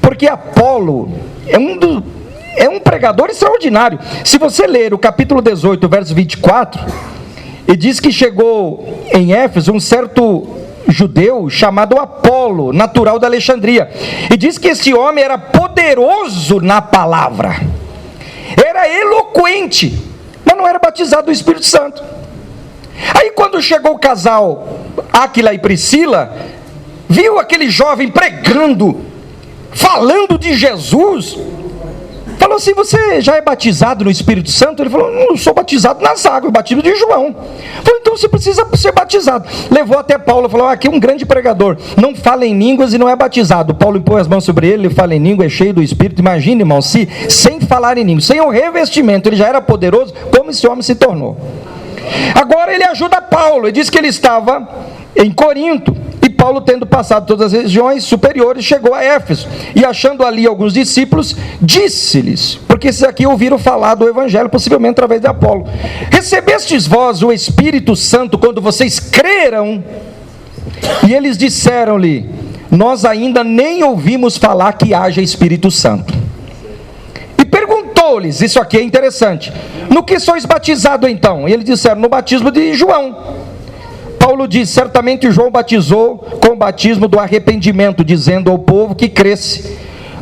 B: porque Apolo é um pregador extraordinário. Se você ler o capítulo 18, verso 24, e diz que chegou em Éfeso um certo judeu chamado Apolo, natural da Alexandria, e diz que esse homem era poderoso na palavra, era eloquente, mas não era batizado do Espírito Santo. Aí quando chegou o casal Áquila e Priscila, viu aquele jovem pregando, falando de Jesus, falou assim: você já é batizado no Espírito Santo? Ele falou: não, sou batizado nas águas, batismo de João. Falou: então você precisa ser batizado. Levou até Paulo, falou: aqui é um grande pregador, não fala em línguas e não é batizado. Paulo impôs as mãos sobre ele, ele fala em língua, é cheio do Espírito. Imagine, irmão, se sem falar em línguas, sem o revestimento, ele já era poderoso, como esse homem se tornou. Agora ele ajuda Paulo, ele diz que ele estava em Corinto, e Paulo, tendo passado todas as regiões superiores, chegou a Éfeso, e achando ali alguns discípulos, disse-lhes, porque esses aqui ouviram falar do Evangelho, possivelmente através de Apolo: recebestes vós o Espírito Santo quando vocês creram? E eles disseram-lhe: nós ainda nem ouvimos falar que haja Espírito Santo. E perguntou-lhes, isso aqui é interessante: no que sois batizados então? E eles disseram: no batismo de João. Paulo diz: certamente João batizou com o batismo do arrependimento, dizendo ao povo que cresce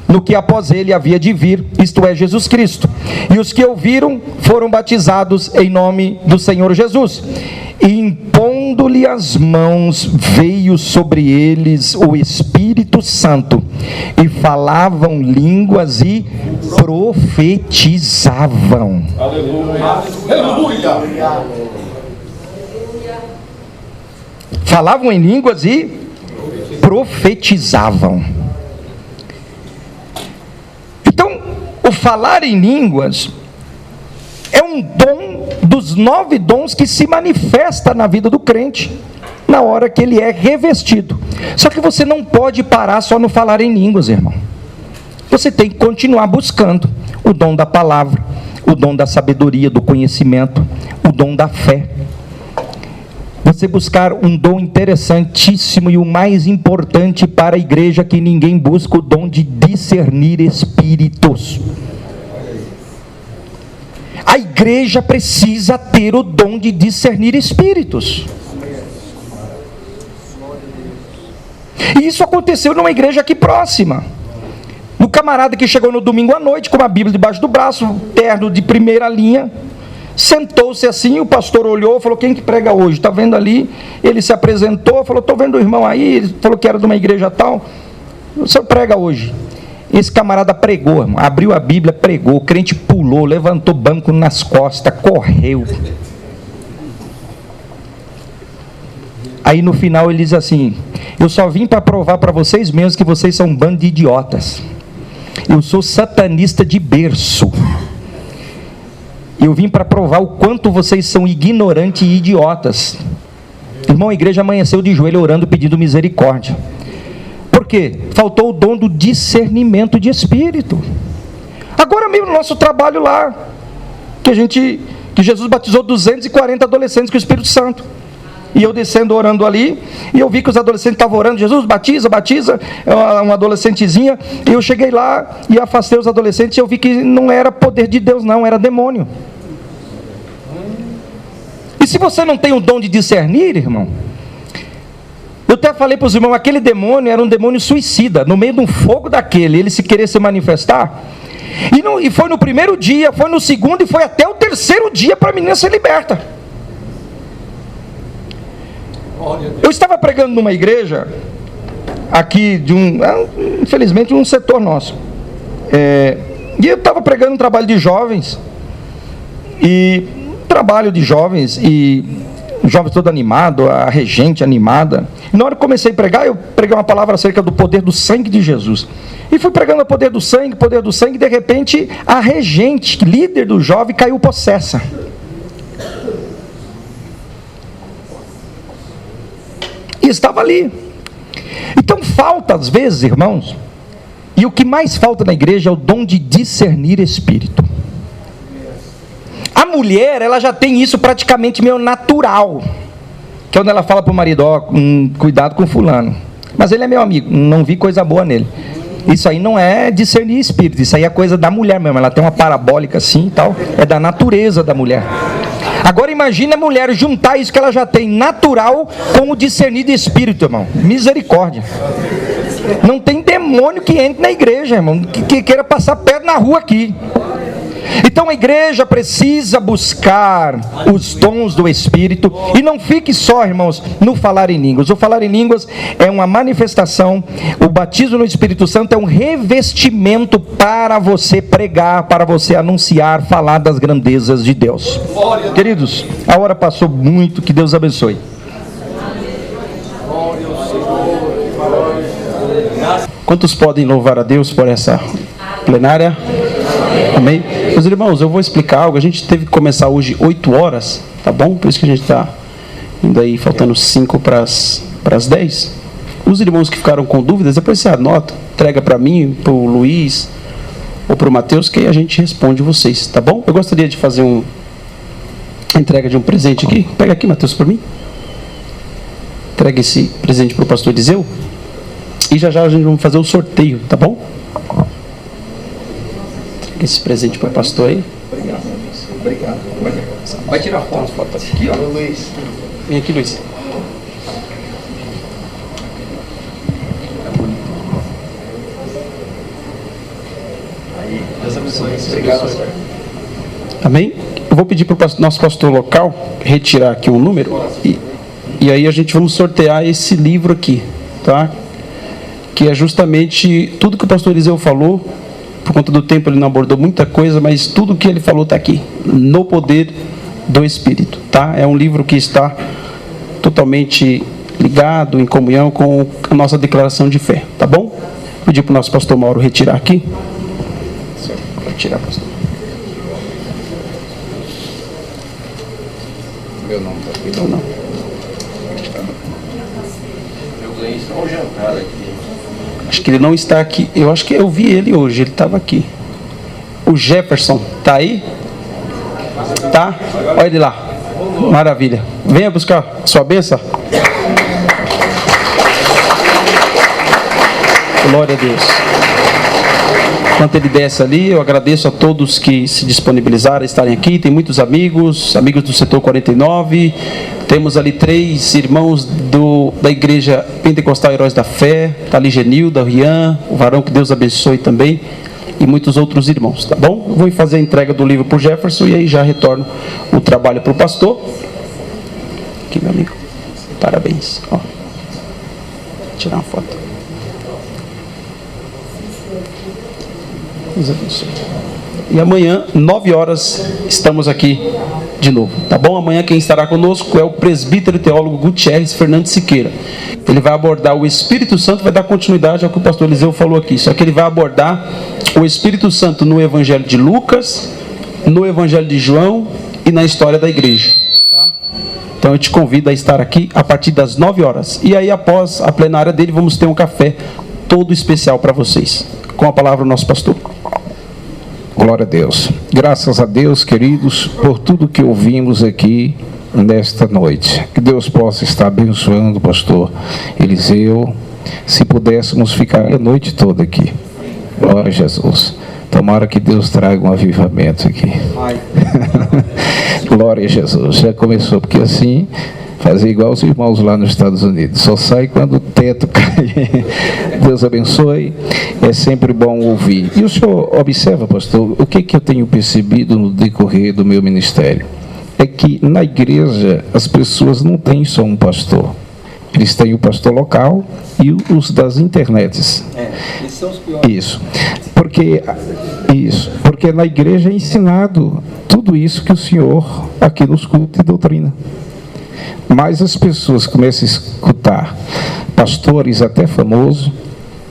B: no que após ele havia de vir, isto é, Jesus Cristo. E os que ouviram foram batizados em nome do Senhor Jesus. E impondo-lhe as mãos, veio sobre eles o Espírito Santo, e falavam línguas e profetizavam.
C: Aleluia! Aleluia!
B: Falavam em línguas e profetizavam. Então, o falar em línguas é um dom dos 9 dons que se manifesta na vida do crente, na hora que ele é revestido. Só que você não pode parar só no falar em línguas, irmão. Você tem que continuar buscando o dom da palavra, o dom da sabedoria, do conhecimento, o dom da fé. Você buscar um dom interessantíssimo e o mais importante para a igreja que ninguém busca, o dom de discernir espíritos. A igreja precisa ter o dom de discernir espíritos. E isso aconteceu numa igreja aqui próxima. O camarada que chegou no domingo à noite, com uma Bíblia debaixo do braço, um terno de primeira linha, sentou-se assim, o pastor olhou, falou: quem que prega hoje? Está vendo ali? Ele se apresentou, falou: estou vendo o irmão aí, ele falou que era de uma igreja tal. O senhor prega hoje? Esse camarada pregou, irmão, abriu a Bíblia, pregou, o crente pulou, levantou banco nas costas, correu. Aí no final ele diz assim: eu só vim para provar para vocês mesmos que vocês são um bando de idiotas. Eu sou satanista de berço. Eu vim para provar o quanto vocês são ignorantes e idiotas. Irmão, a igreja amanheceu de joelho orando, pedindo misericórdia. Por quê? Faltou o dom do discernimento de espírito. Agora mesmo no nosso trabalho lá, que Jesus batizou 240 adolescentes com o Espírito Santo. E eu descendo orando ali, e eu vi que os adolescentes estavam orando: Jesus, batiza, batiza, uma adolescentezinha. E eu cheguei lá e afastei os adolescentes, e eu vi que não era poder de Deus não, era demônio. E se você não tem o dom de discernir, irmão, eu até falei para os irmãos, aquele demônio era um demônio suicida, no meio de um fogo daquele, ele se querer se manifestar, e foi no primeiro dia, foi no segundo, e foi até o terceiro dia para a menina ser liberta. Eu estava pregando numa igreja, aqui infelizmente, um setor nosso, e eu estava pregando um trabalho de jovens, e jovens todo animado, a regente animada. E na hora que comecei a pregar, eu preguei uma palavra acerca do poder do sangue de Jesus, e fui pregando o poder do sangue, e de repente a regente, líder do jovem, caiu possessa. E estava ali. Então falta às vezes, irmãos, e o que mais falta na igreja é o dom de discernir espírito. A mulher, ela já tem isso praticamente meio natural, que é quando ela fala para o marido: cuidado com fulano, mas ele é meu amigo, não vi coisa boa nele. Isso aí não é discernir espírito, isso aí é coisa da mulher mesmo, ela tem uma parabólica assim e tal, é da natureza da mulher. Agora imagine a mulher juntar isso que ela já tem natural com o discernir de espírito, irmão. Misericórdia. Não tem demônio que entre na igreja, irmão, que queira passar perto na rua aqui. Então a igreja precisa buscar os dons do Espírito, e não fique só, irmãos, no falar em línguas. O falar em línguas é uma manifestação, o batismo no Espírito Santo é um revestimento para você pregar, para você anunciar, falar das grandezas de Deus. Queridos, a hora passou muito, que Deus abençoe.
A: Quantos podem louvar a Deus por essa plenária? Amém? Meus irmãos, eu vou explicar algo. A gente teve que começar hoje 8 horas, tá bom? Por isso que a gente está indo aí, faltando 5 para as 10. Os irmãos que ficaram com dúvidas, depois você anota, entrega para mim, para o Luiz ou para o Mateus, que aí a gente responde vocês, tá bom? Eu gostaria de fazer a entrega de um presente aqui. Pega aqui, Mateus, para mim. Entrega esse presente para o pastor Eliseu. E já a gente vai fazer o sorteio, tá bom? Esse presente para o pastor aí.
B: Obrigado. Vai tirar foto aqui, ó.
C: Luiz.
A: Vem aqui, Luiz.
C: Aí, Deus abençoe. Obrigado, senhor.
A: Amém? Eu vou pedir para o nosso pastor local retirar aqui um número. E aí a gente vamos sortear esse livro aqui, tá? Que é justamente tudo que o pastor Eliseu falou. Por conta do tempo ele não abordou muita coisa, mas tudo que ele falou está aqui, no poder do Espírito, tá? É um livro que está totalmente ligado, em comunhão com a nossa declaração de fé, tá bom? Vou pedir para o nosso pastor Mauro retirar aqui. Pode tirar, pastor.
C: Meu nome está aqui.
A: Então não.
C: Eu ganhei só um jantar aqui.
A: Acho que ele não está aqui. Eu acho que eu vi ele hoje, ele estava aqui. O Jefferson, tá aí? Tá? Olha ele lá. Maravilha. Venha buscar sua bênção. Glória a Deus. Enquanto ele desce ali, eu agradeço a todos que se disponibilizaram a estarem aqui. Tem muitos amigos do setor 49. Temos ali 3 irmãos da Igreja Pentecostal Heróis da Fé. Está ali Genilda, Rian, o varão, que Deus abençoe também. E muitos outros irmãos, tá bom? Eu vou fazer a entrega do livro para o Jefferson e aí já retorno o trabalho para o pastor. Aqui, meu amigo. Parabéns. Ó. Vou tirar uma foto. Deus abençoe. E amanhã, 9 horas, estamos aqui de novo, tá bom? Amanhã quem estará conosco é o presbítero teólogo Gutierrez Fernandes Siqueira. Ele vai abordar o Espírito Santo, vai dar continuidade ao que o pastor Eliseu falou aqui, só que ele vai abordar o Espírito Santo no Evangelho de Lucas, no Evangelho de João e na história da igreja. Tá? Então eu te convido a estar aqui a partir das 9 horas. E aí, após a plenária dele, vamos ter um café todo especial para vocês. Com a palavra, o nosso pastor.
D: Glória a Deus. Graças a Deus, queridos, por tudo que ouvimos aqui nesta noite. Que Deus possa estar abençoando o pastor Eliseu. Se pudéssemos ficar a noite toda aqui. Glória a Jesus. Tomara que Deus traga um avivamento aqui. Glória a Jesus. Já começou, porque assim, fazer igual os irmãos lá nos Estados Unidos. Só sai quando o teto cai. Deus abençoe. É sempre bom ouvir. E o senhor observa, pastor, o que eu tenho percebido no decorrer do meu ministério? É que na igreja as pessoas não têm só um pastor. Eles têm o pastor local e os das internets.
C: Esses são os piores.
D: Isso. Porque na igreja é ensinado tudo isso que o senhor aqui nos cultos e doutrina. Mas as pessoas começam a escutar pastores até famosos,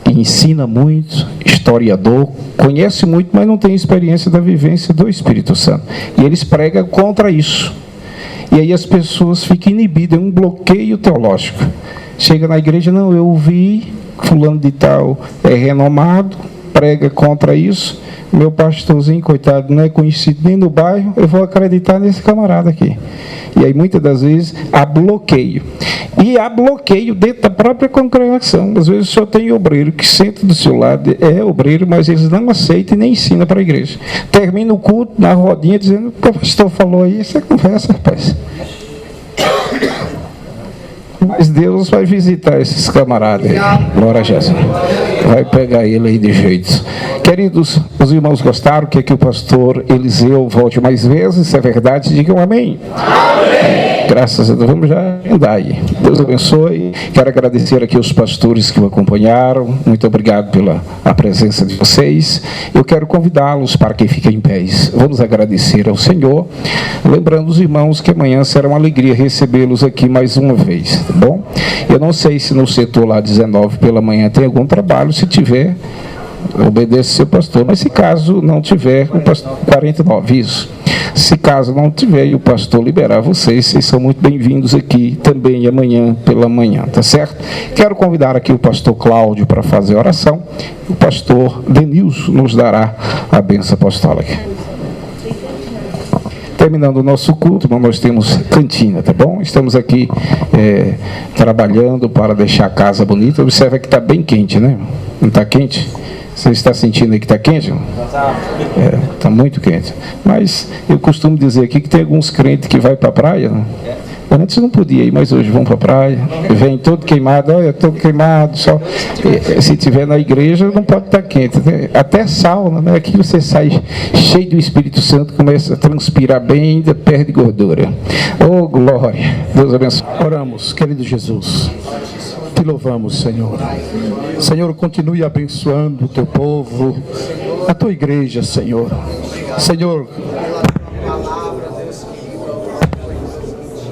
D: que ensina muito, historiador, conhece muito, mas não tem experiência da vivência do Espírito Santo. E eles pregam contra isso. E aí as pessoas ficam inibidas, é um bloqueio teológico. Chega na igreja, não, eu ouvi, fulano de tal é renomado, prega contra isso, meu pastorzinho, coitado, não é conhecido nem no bairro, eu vou acreditar nesse camarada aqui. E aí, muitas das vezes, há bloqueio. E há bloqueio dentro da própria congregação. Às vezes, o senhor tem obreiro que senta do seu lado, é obreiro, mas eles não aceitam e nem ensinam para a igreja. Termina o culto, na rodinha, dizendo, o que o pastor falou aí, você conversa, rapaz. Mas Deus vai visitar esses camaradas aí. Glória a Jesus. Vai pegar ele aí de jeito. Queridos, os irmãos gostaram que o pastor Eliseu volte mais vezes, se é verdade, digam amém. Amém. Graças a Deus, vamos já andar aí. Deus abençoe. Quero agradecer aqui aos pastores que o acompanharam. Muito obrigado pela presença de vocês. Eu quero convidá-los para que fiquem em pés. Vamos agradecer ao Senhor. Lembrando os irmãos que amanhã será uma alegria recebê-los aqui mais uma vez, tá bom? Eu não sei se no setor lá 19 pela manhã tem algum trabalho. Se tiver, obedeça seu pastor. Mas se caso não tiver, o pastor 49, isso. Se caso não tiver e o pastor liberar vocês são muito bem-vindos aqui também amanhã pela manhã, tá certo? Quero convidar aqui o pastor Cláudio para fazer a oração. O pastor Denilson nos dará a bênção apostólica. Terminando o nosso culto, nós temos cantina, tá bom? Estamos aqui trabalhando para deixar a casa bonita. Observa que está bem quente, né? Não está quente? Você está sentindo aí que está quente? Está muito quente. Mas eu costumo dizer aqui que tem alguns crentes que vai para a praia, né? Antes não podia ir, mas hoje vão para a praia. Vem todo queimado, olha, todo queimado. Só. Se tiver na igreja, não pode estar quente. Né? Até sauna, né? Aqui você sai cheio do Espírito Santo, começa a transpirar bem e ainda perde gordura. Oh, glória! Deus abençoe.
E: Oramos, querido Jesus. Te louvamos, Senhor. Senhor, continue abençoando o teu povo, a tua igreja, Senhor. Senhor,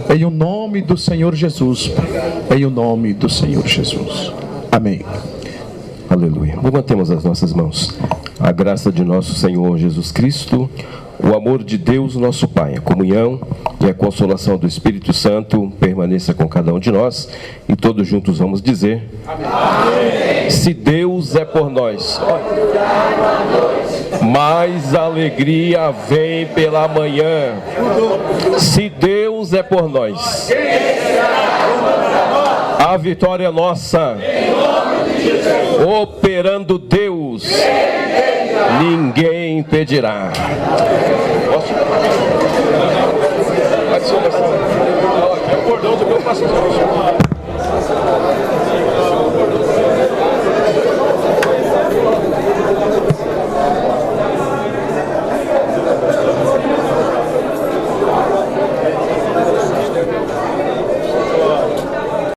E: em o nome do Senhor Jesus. Em o nome do Senhor Jesus. Amém.
F: Aleluia. Levantemos as nossas mãos. A graça de nosso Senhor Jesus Cristo, o amor de Deus, nosso Pai, a comunhão e a consolação do Espírito Santo permaneça com cada um de nós, e todos juntos vamos dizer: amém. Se Deus é por nós, mais alegria vem pela manhã. Se Deus é por nós, a vitória é nossa. Operando Deus, ninguém impedirá. É o cordão do meu pastor.